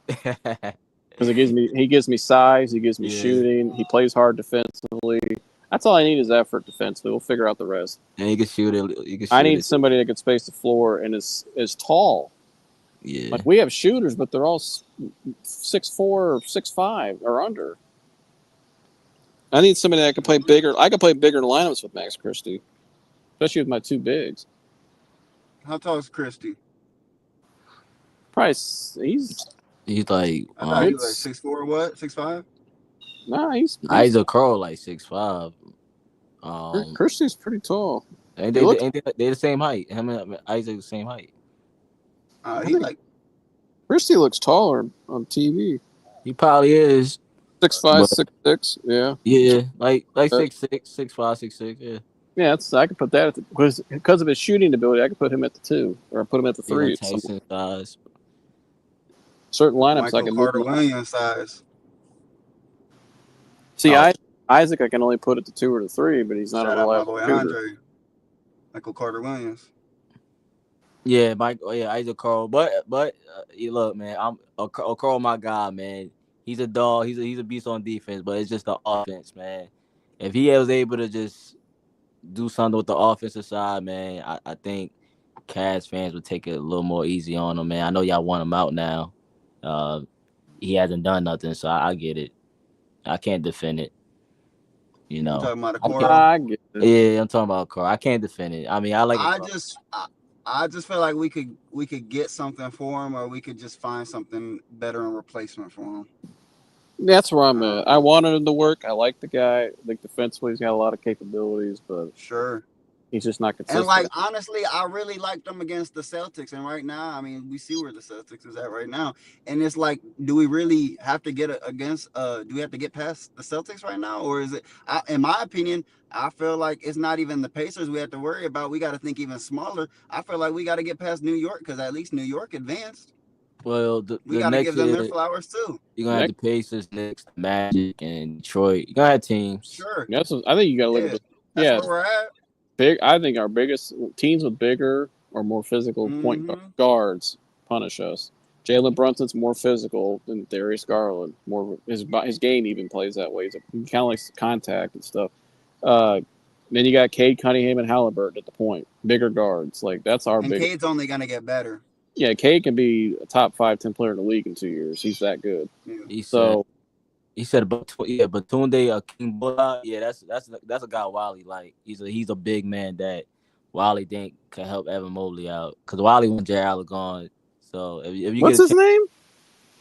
Because he gives me size, he gives me shooting, he plays hard defensively. That's all I need is effort defensively. We'll figure out the rest. And he can shoot it. I need somebody that can space the floor and is tall. Yeah. Like we have shooters, but they're all 6'4" or 6'5" or under. I need somebody that can play bigger. I can play bigger lineups with Max Christie, especially with my two bigs. How tall is Christie? Probably he's like I thought he was like 6'4", what? 6'5"? Nah, he's Isaac Okoro like 6'5". Christie's pretty tall. They the same height. Him and Isaac the same height. Christie looks taller on TV. He probably is 6'5", 6'6". Yeah. Yeah, like 6'6", 6'5", 6'6". Yeah. Yeah, I could put that because of his shooting ability. I could put him at the 2 or put him at the 3. Tyson size. Certain lineups I can move. Carter Williams size. See, Isaac I can only put at the 2 or the 3, but he's not a reliable shooter. Michael Carter Williams. Yeah, Isaac Okoro. But look, man, Okoro my guy, man. He's a dog. He's a beast on defense, but it's just the offense, man. If he was able to just do something with the offensive side, man, I think Cavs fans would take it a little more easy on him, man. I know y'all want him out now. He hasn't done nothing, so I get it. I can't defend it. You know. You're talking about Okoro? I get it. Yeah, I'm talking about Okoro. I can't defend it. I mean, I like. I just feel like we could get something for him, or we could just find something better in replacement for him. That's where I'm at. I wanted him to work. I like the guy. I think defensively he's got a lot of capabilities, but sure. He's just not consistent. And like honestly, I really liked them against the Celtics. And right now, I mean, we see where the Celtics is at right now. And it's like, do we really have to get against? Do we have to get past the Celtics right now, or is it? In my opinion, I feel like it's not even the Pacers we have to worry about. We got to think even smaller. I feel like we got to get past New York because at least New York advanced. Well, We the got to give next them their year flowers too. you're gonna have the Pacers next, Magic and Detroit. You're gonna have teams. Sure. I think you got to look at the That's where we're at. I think our biggest teams with bigger or more physical point guards punish us. Jalen Brunson's more physical than Darius Garland. More his game even plays that way. He kind of likes contact and stuff. Then you got Cade Cunningham and Halliburton at the point. Bigger guards. Like that's our big. Cade's only gonna get better. Yeah, Cade can be a top 5, 10 player in the league in 2 years. He's that good. Yeah. He said, Batunde Akingbola. Yeah, that's a guy Wally like. He's a big man that Wally think can help Evan Mobley out because Wally when Jared Allen gone. So if you what's his name?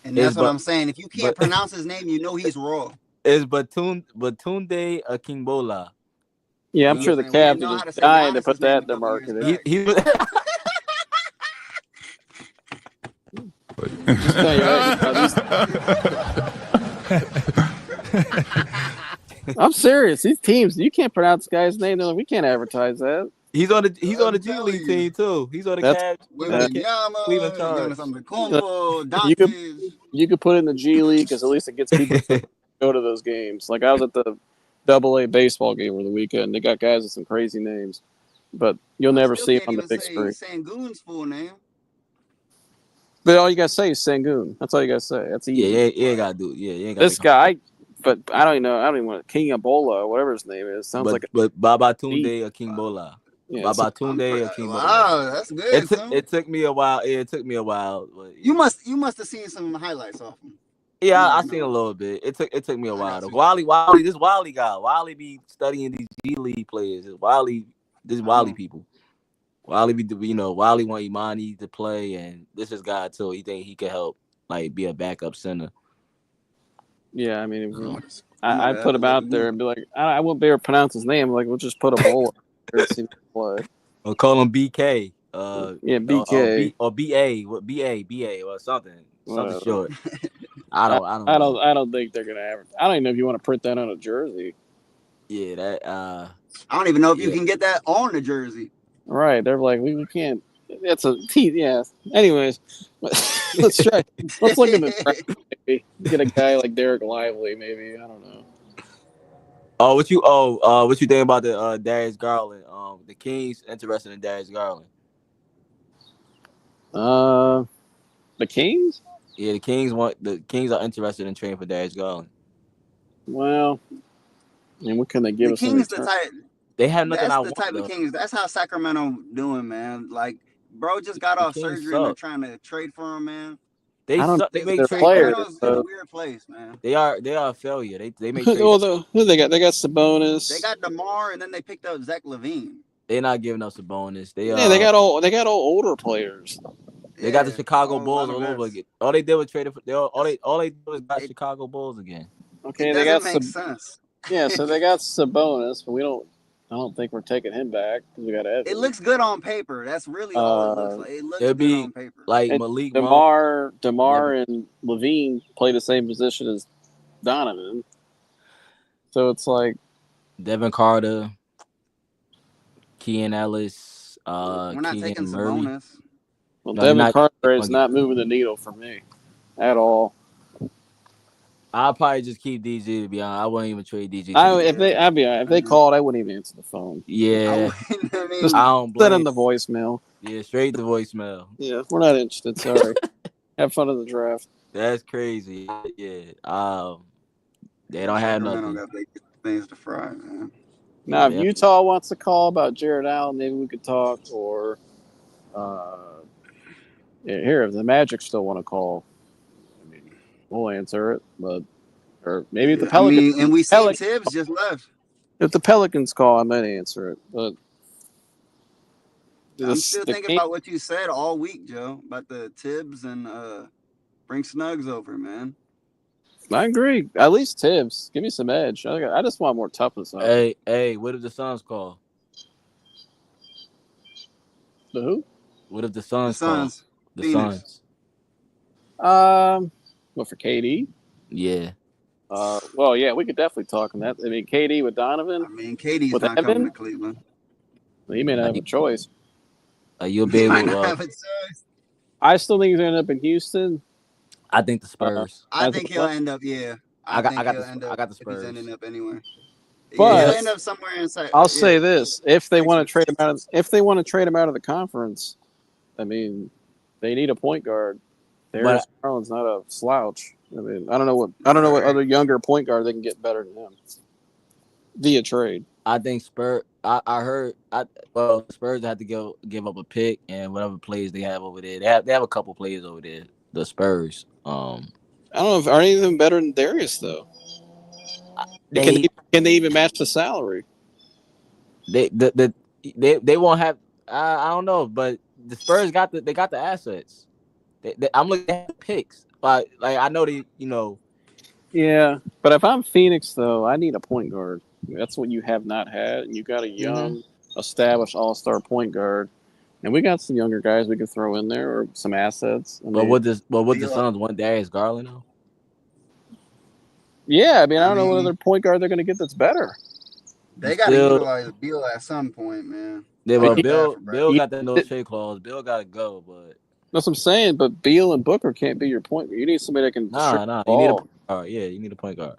And that's what I'm saying. If you can't pronounce his name, you know he's raw. It's Batunde Akingbola. Yeah, I'm sure the Cavs are just dying to put that in their marketing. I'm serious. These teams, you can't pronounce the guy's name. They're like, we can't advertise that. He's on the G League team too. He's on the Cavs. You could put it in the G League because at least it gets people to go to those games. Like I was at the AA baseball game over the weekend. They got guys with some crazy names, but you'll never see them on the big screen. Sangoon's full name. But all you gotta say is Sangoon. That's all you gotta say. That's easy. Yeah, you ain't gotta do it. Yeah, you ain't gotta. This guy, but I don't even know. I don't even want King Ebola, whatever his name is. Sounds like. But Babatunde Akingbola. Yeah, Babatunde Akingbola. Wow, that's good. It took me a while. Yeah, it took me a while. But, you must have seen some highlights off him. Yeah, I seen a little bit. It took me a while. Wally, this Wally guy. Wally be studying these G League players. Wally people. Wally Wally want Emoni to play, and this is guy too. He think he could help, like, be a backup center. Yeah, I mean, I'd put him out there and be like, I won't be able to pronounce his name. Like, we'll just put a bowl there to see him play. Or call him BK. BK or BA or something short. I don't think they're gonna average. I don't even know if you want to print that on a jersey. Yeah, that. I don't even know if you can get that on the jersey. Right, they're like we can't. That's a T. Yeah. Anyways, let's try. Let's look at the draft. Maybe get a guy like Derek Lively. Maybe I don't know. What you think about the Darius Garland? The Kings interested in Darius Garland. The Kings? Yeah, the Kings are interested in trading for Darius Garland. Well, and what can they give us? The Kings, the type. They have nothing. That's the type of Kings. That's how Sacramento doing, man. Like, bro just got off surgery and they're trying to trade for him, man. They make players. Sacramento's in a weird place, man. They are a failure. They make trades. Who they got? They got Sabonis. They got DeMar, and then they picked up Zach LaVine. They're not giving us Sabonis. They got all older players. They got the Chicago Bulls all over again. All they did was trade for. All they did was got Chicago Bulls again. Okay, they got sense. Yeah, so they got Sabonis, but I don't think we're taking him back because we got Evans. It looks good on paper. That's really all it looks like. It looks good on paper. Like Malik DeMar and LaVine play the same position as Donovan. So it's like Devin Carter, Kean Ellis, we're not Keegan taking Murray. Sabonis. Well, Devin Carter is not moving the needle for me at all. I'll probably just keep DG, to be honest. I wouldn't even trade DG. If they called, I wouldn't even answer the phone. Yeah. Just send them the voicemail. Yeah, straight to voicemail. Yeah, we're not interested. Sorry. Have fun in the draft. That's crazy. Yeah. They don't have nothing. Got big things to fry, man. Now, if Utah wants to call about Jared Allen, maybe we could talk. Or if the Magic still want to call, we'll answer it, or maybe if the Pelicans. And we see Tibbs just left. If the Pelicans call, I might answer it. But I'm still thinking about what you said all week, Joe, about the Tibbs and bring Snugs over, man. I agree. At least Tibbs. Give me some edge. I just want more toughness on it. Hey, what did the Suns call? The who? What if the The Suns call? Suns, The Phoenix. Suns. What for KD? Yeah. Well, yeah, we could definitely talk on that. I mean, KD with Donovan, I mean, KD's with not coming to Evan, Cleveland. he may not have a choice. You'll be He might able. not have a choice. I still think he's going to end up in Houston. I think the Spurs. I think he'll end up. Yeah, I think he'll end up. I got the If he's Spurs. ending up anywhere, But he'll end up somewhere inside. I'll Yeah. say this: if they want to trade him out, of the conference, I mean, they need a point guard. Darius Garland's not a slouch. I mean, I don't know what other younger point guard they can get better than him via trade. I think Spurs. I heard. The Spurs have to give up a pick and whatever players they have over there. They have a couple players over there. The Spurs. I don't know if are any of them better than Darius though. Can they even match the salary? They won't have. I don't know, but the Spurs got the assets. I'm looking at the picks. Like I know they. Yeah, but if I'm Phoenix though, I need a point guard. That's what you have not had. You got a young, established all-star point guard, and we got some younger guys we can throw in there or some assets. But would the Suns want Darius Garland though? Yeah, I mean, I don't know what other point guard they're going to get that's better. They got to utilize Beal at some point, man. Yeah, but Bill got that no trade clause. Bill got to go, but that's what I'm saying. But Beal and Booker can't be your point guard. You need somebody that can. Nah. You need a point guard. Yeah, you need a point guard.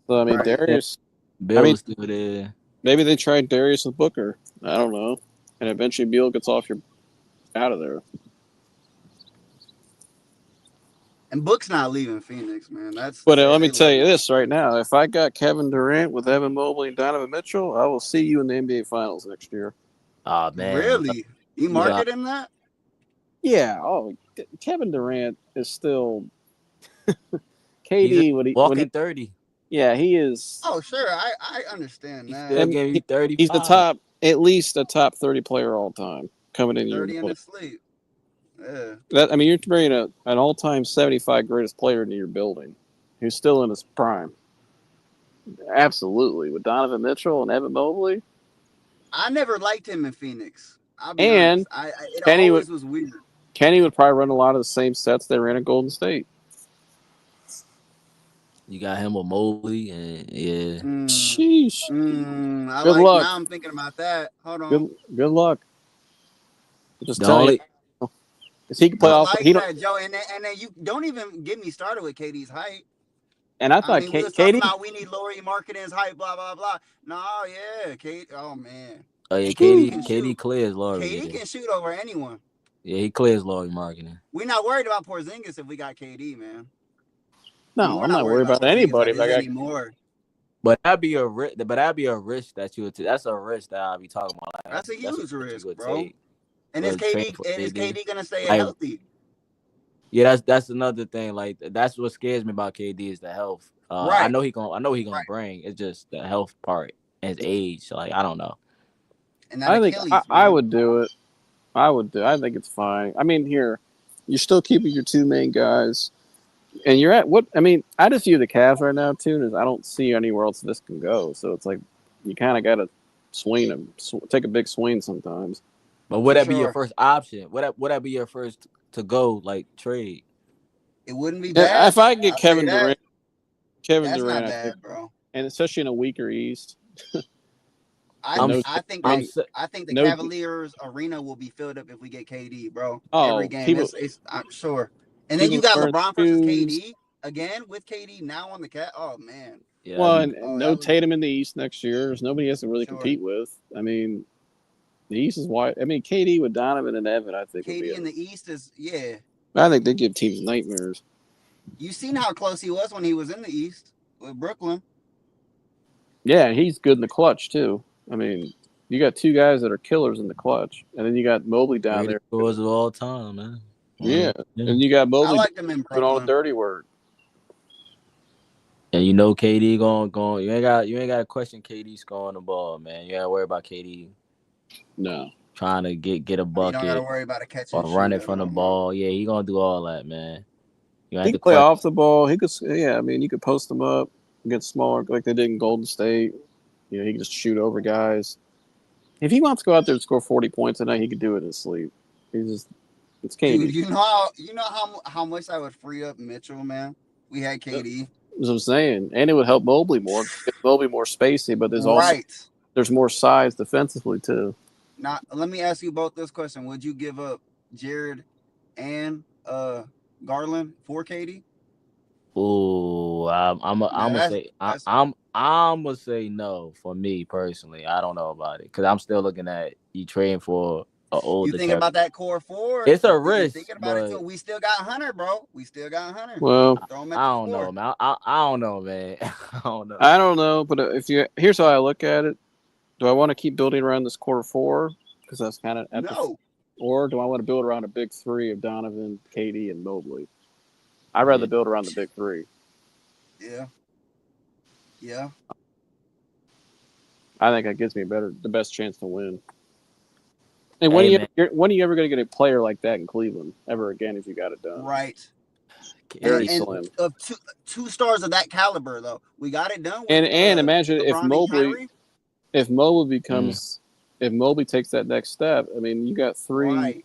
So I mean, Darius. Bill is still there. Maybe they tried Darius with Booker. I don't know, and eventually Beal gets out of there. And Book's not leaving Phoenix, man. But let me tell you this right now: if I got Kevin Durant with Evan Mobley and Donovan Mitchell, I will see you in the NBA Finals next year. Oh man, really? You marketing that? Yeah. Oh, Kevin Durant is still KD. Walking 30. Yeah, he is. Oh, sure. I understand that. Still giving you 30. He's at least a top 30 player all time coming in. 30 in his sleep. Yeah. You're bringing an all-time 75 greatest player into your building, who's still in his prime. Absolutely, with Donovan Mitchell and Evan Mobley. I never liked him in Phoenix. It always was weird. Kenny would probably run a lot of the same sets they ran at Golden State. You got him with Mobley, and yeah. Sheesh. Good luck. Now I'm thinking about that. Hold on. Good luck. Just tell you. He can play off. Joe, and then you don't even get me started with KD's height. And I thought KD. We need Laurie Markkinen's height. Blah blah blah. No, yeah, KD. Oh man. Oh yeah, KD clears Laurie. KD can shoot over anyone. Yeah, he clears Laurie Markkinen. We're not worried about Porzingis if we got KD, man. No, I'm not worried about anybody anymore. But that'd be a risk. That you would take. That's a risk that I'll be talking about. Like, that's a huge risk, bro. And is KD gonna stay healthy? Yeah, that's another thing. Like that's what scares me about KD is the health. Right. I know he gonna bring. It's just the health part and his age. Like I don't know. And I think I would do it. I think it's fine. I mean, you're still keeping your two main guys, and you're at what? I mean, I just view the Cavs right now too. Is I don't see anywhere else this can go. So it's like you kind of got to swing them, take a big swing sometimes. But would that be your first option? Would that be your first to go like trade? It wouldn't be bad. If I get Kevin Durant, that's not bad, bro. And especially in a weaker East. I think the Cavaliers arena will be filled up if we get KD, bro. Every game, I'm sure. And then you got LeBron versus KD again with KD now on the cat. Oh man. Yeah. Well, and Tatum in the East next year. There's nobody else to really compete with. I mean, the East is wide. I mean, KD with Donovan and Evan, I think. KD in the East is I think they give teams nightmares. You seen how close he was when he was in the East with Brooklyn. Yeah, he's good in the clutch too. I mean, you got two guys that are killers in the clutch, and then you got Mobley down there. Scores of all time, man. Yeah, and you got Mobley doing all the dirty work. And you know KD going. You ain't got to question KD scoring the ball, man. You ain't got to worry about KD. No. Trying to get a bucket. You don't got to worry about a catch or running from the ball. Yeah, he gonna do all that, man. He can play off the ball. He could. Yeah, I mean, you could post him up, get smaller like they did in Golden State. You know, he can just shoot over guys. If he wants to go out there and score 40 points a night, he could do it in his sleep. It's KD. Dude, you know how much that would free up Mitchell, man. We had KD. That's what I'm saying, and it would help Mobley more. Get Mobley more spacey, but there's more size defensively too. Now, let me ask you both this question: would you give up Jared and Garland for KD? Ooh, I'm gonna say no for me personally. I don't know about it because I'm still looking at you trading for an older. You thinking about that core four? It's a risk. Thinking about it too. We still got Hunter, bro. We still got Hunter. Well, I don't know, man. I don't know, man. I don't know, but here's how I look at it: do I want to keep building around this core four because that's kind of or do I want to build around a big three of Donovan, KD, and Mobley? I'd rather build around the big three. Yeah. I think that gives me the best chance to win. And when are you ever going to get a player like that in Cleveland ever again if you got it done? Right. Very slim. Of two stars of that caliber, though, we got it done. And imagine LeBron if Mobley becomes if Mobley takes that next step. I mean, you got three.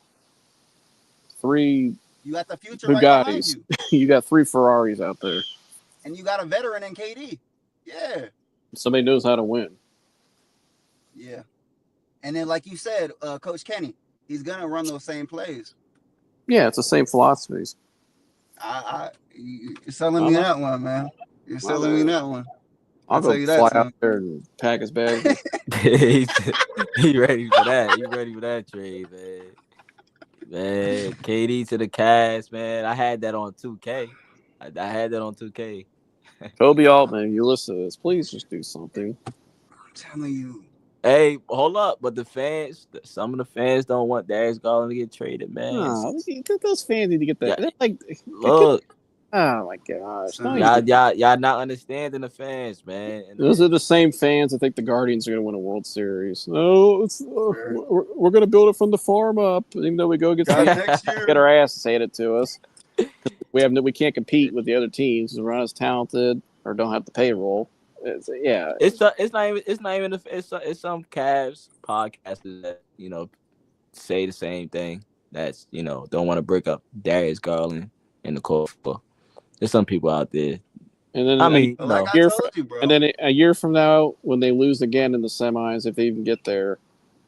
You got the future Bugattis. Right behind you. You got 3 Ferraris out there. And you got a veteran in KD. Yeah. Somebody knows how to win. Yeah. And then, like you said, Coach Kenny, he's going to run those same plays. Yeah, it's the same philosophies. You're selling me that one, man. You're selling me that one. I'll go fly out there and pack his bag. He ready for that. He ready for that trade, man. Man, KD to the Cavs, man. I had that on 2K. I had that on 2K. Kobe Altman, you listen to this. Please just do something. I'm telling you. Hey, hold up. But some of the fans don't want Darius Garland to get traded, man. No, those fans need to get that. Yeah. Look. Oh, my gosh. Y'all not understanding the fans, man. Those are the same fans that think the Guardians are going to win a World Series. No, we're going to build it from the farm up, even though we go against next year. Get our asses handed to us. We can't compete with the other teams because we're not as talented or don't have the payroll. It's some Cavs podcasters that say the same thing. That's don't want to break up Darius Garland and the core. There's some people out there. And then and then a year from now, when they lose again in the semis, if they even get there,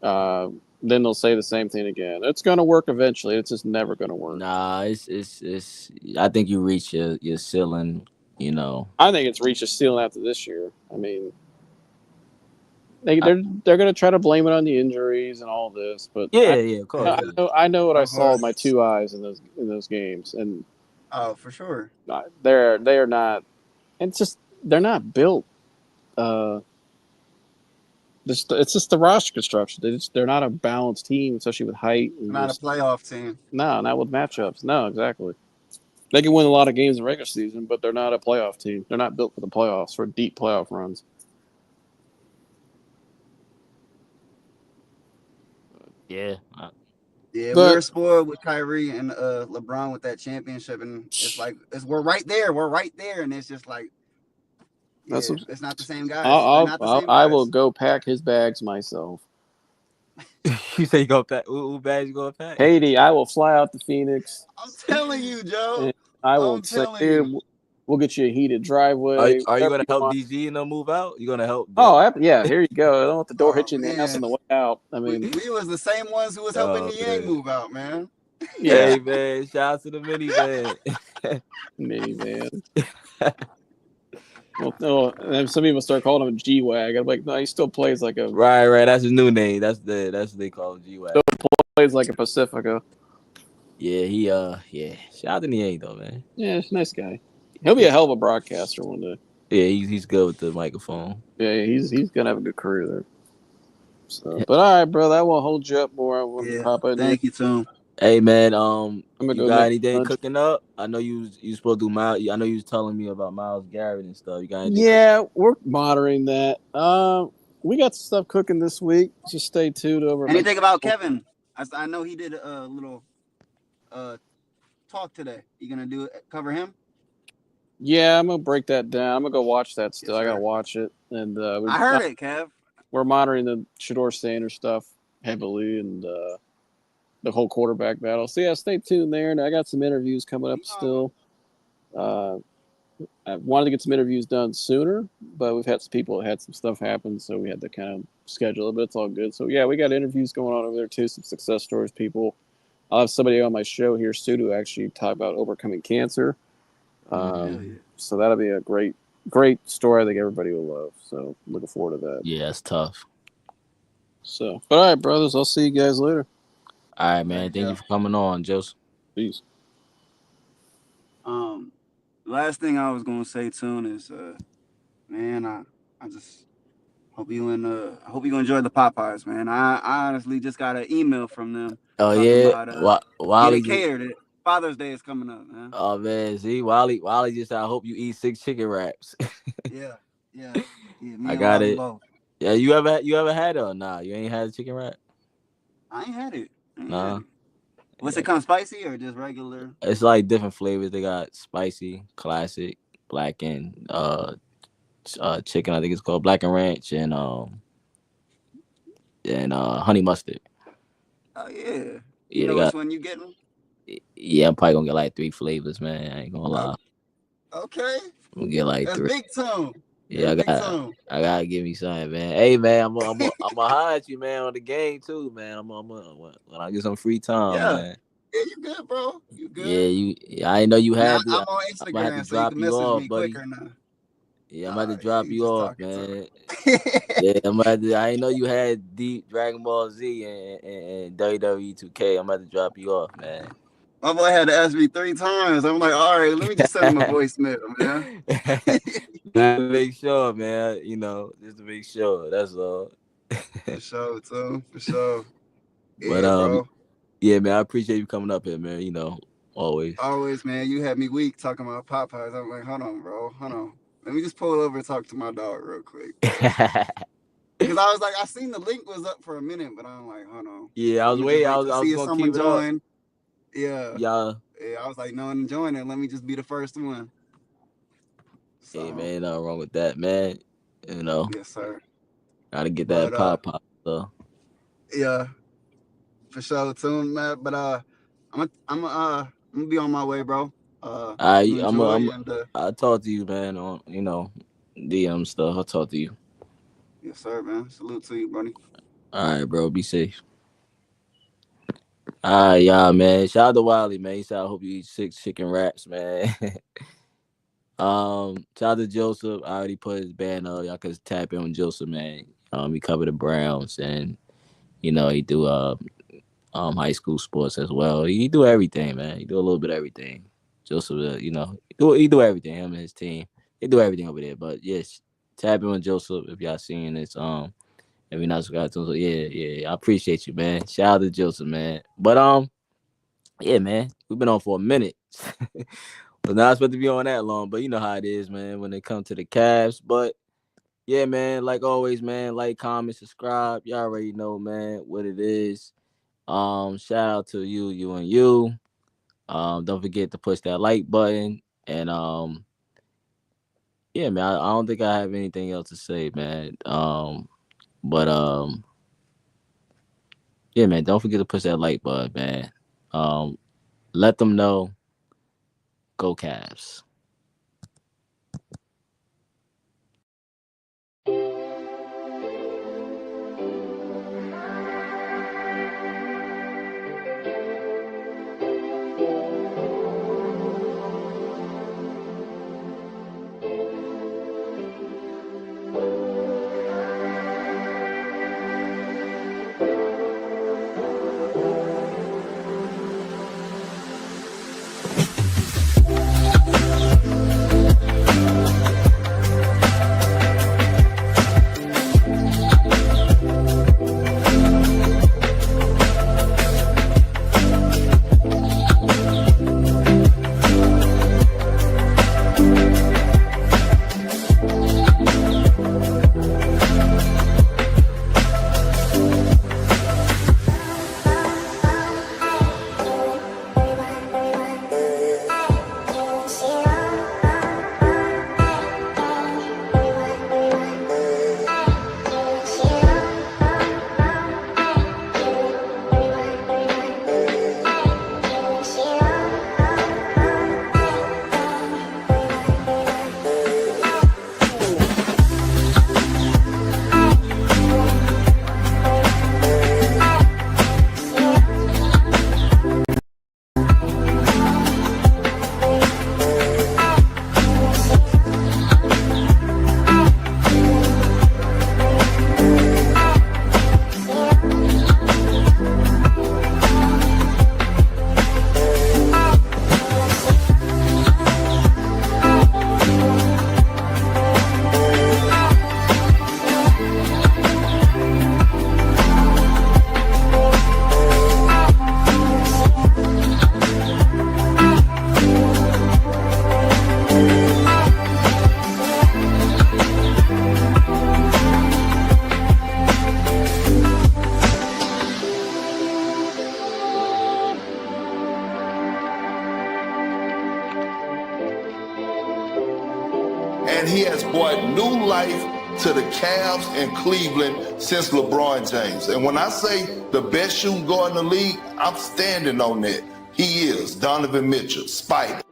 then they'll say the same thing again. It's going to work eventually. It's just never going to work. Nah, it's. I think you reach your ceiling. I think it's reached a ceiling after this year. I mean, they're going to try to blame it on the injuries and all this, but of course. I know what I saw with my 2 eyes in those games, and for sure, they're not. It's just they're not built. It's just the roster construction. They're not a balanced team, especially with height. Not a playoff team. No, not with matchups. No, exactly. They can win a lot of games in the regular season, but they're not a playoff team. They're not built for the playoffs, for deep playoff runs. Yeah. We're spoiled with Kyrie and LeBron with that championship, and it's like we're right there, and it's just like it's not the same guys. I will go pack his bags myself. You say you go pack? Who bags you go pack? Katie, I will fly out to Phoenix. I'm telling you, Joe. I will say, we'll get you a heated driveway. Are you going to help DG and them move out? You going to help? Yeah. Here you go. I don't want the door hit you in the ass on the way out. I mean, we was the same ones who was helping Niang move out, man. Yeah. Hey, man. Shout out to the minivan. Minivan. Well, and then some people start calling him a G-Wag. I'm like, no, he still plays like a... Right. That's his new name. That's what they call him, G-Wag. Still plays like a Pacifica. Yeah, Shout out to Niang, though, man. Yeah, he's a nice guy. He'll be a hell of a broadcaster one day. Yeah, he's good with the microphone. Yeah, he's going to have a good career there. So, but all right, bro, that won't hold you up more. Thank you, Tom. Hey, man, I'm gonna you got anything cooking up? I know you supposed to do Miles. I know you was telling me about Myles Garrett and stuff. You got anything? Yeah, we're monitoring that. We got stuff cooking this week. Just stay tuned over. Anything about Kevin? I know he did a little talk today. You gonna cover him? Yeah, I'm gonna break that down. I'm gonna go watch that still. I gotta watch it. And I heard it, Kev. We're monitoring the Shedeur Sanders stuff heavily, and the whole quarterback battle. So yeah, stay tuned there. And I got some interviews coming up still. I wanted to get some interviews done sooner, but we've had some people that had some stuff happen, so we had to kind of schedule it, but it's all good. So yeah, we got interviews going on over there too, some success stories, people. I'll have somebody on my show here soon to actually talk about overcoming cancer. So that'll be a great story. I think everybody will love. So looking forward to that. Yeah, it's tough. So, but all right, brothers, I'll see you guys later. All right, man. Thank you for coming on, Joseph. Peace. Last thing I was gonna say, Tune, is man, I just hope you enjoyed the Popeyes, man. I honestly just got an email from them. Oh yeah, Getting catered. Father's Day is coming up, man. Oh man, see, Wally just said, I hope you eat 6 chicken wraps. Yeah. I got it. Both. Yeah, you ever had it or nah? You ain't had a chicken wrap? I ain't had it. Nah. What's it come spicy or just regular? It's like different flavors. They got spicy, classic, black and chicken. I think it's called black and ranch and honey mustard. Oh yeah. You know which one you getting? Yeah, I'm probably gonna get like 3 flavors, man. I ain't gonna lie. Okay. I'm gonna get like That's 3. Big Tone. Yeah, I gotta give me something, man. Hey, man, I'm gonna hide you, man, on the game too, man. When I get some free time, man. Yeah, you good, bro. You good? Yeah, I know you had. I'm on Instagram, I'm gonna have to so drop you can you message off, me buddy. quicker now. Yeah, I'm about to drop you off, man. Yeah, I didn't know you had deep Dragon Ball Z and WWE 2K. I'm about to drop you off, man. My boy had to ask me 3 times. I'm like, all right, let me just send him a voicemail, man. Just to make sure, man. Just to make sure. That's all. For sure, too. For sure. But bro. Yeah, man. I appreciate you coming up here, man. Always. Always, man. You had me weak talking about Popeyes. I'm like, hold on, bro. Hold on. Let me just pull over and talk to my dog real quick. Because I was like, I seen the link was up for a minute, but I'm like, hold on. Yeah, I was waiting. I was gonna keep it join. Up. Yeah. Yeah, I was like, no one joined it. Let me just be the first one. So. Hey, man, nothing wrong with that, man. Yes, sir. Gotta get that pop. So. Yeah, for sure, too, man. But I'm gonna be on my way, bro. I'll talk to you, man. On DM stuff. I'll talk to you. Yes, sir, man. Salute to you, buddy. All right, bro. Be safe. All right, y'all, man. Shout out to Wiley, man. He said, I hope you eat 6 chicken wraps, man. Shout out to Joseph. I already put his band up. Y'all can tap in on Joseph, man. He covered the Browns, and he do high school sports as well. He do everything, man. He do a little bit of everything. Joseph, he do everything. Him and his team, they do everything over there. But yes, tap in on Joseph if y'all seeing this. If you're not subscribed to him, so yeah, I appreciate you, man. Shout out to Joseph, man. But yeah, man, we've been on for a minute. We're not supposed to be on that long, but you know how it is, man, when it comes to the Cavs. But yeah, man, like always, man, like, comment, subscribe. Y'all already know, man, what it is. Shout out to you and you. Don't forget to push that like button. And yeah, man, I don't think I have anything else to say, man. But yeah, man, don't forget to push that like button, man. Let them know. Go Cavs. has brought new life to the Cavs and Cleveland since LeBron James. And when I say the best shooting guard in the league, I'm standing on that. He is Donovan Mitchell, Spider.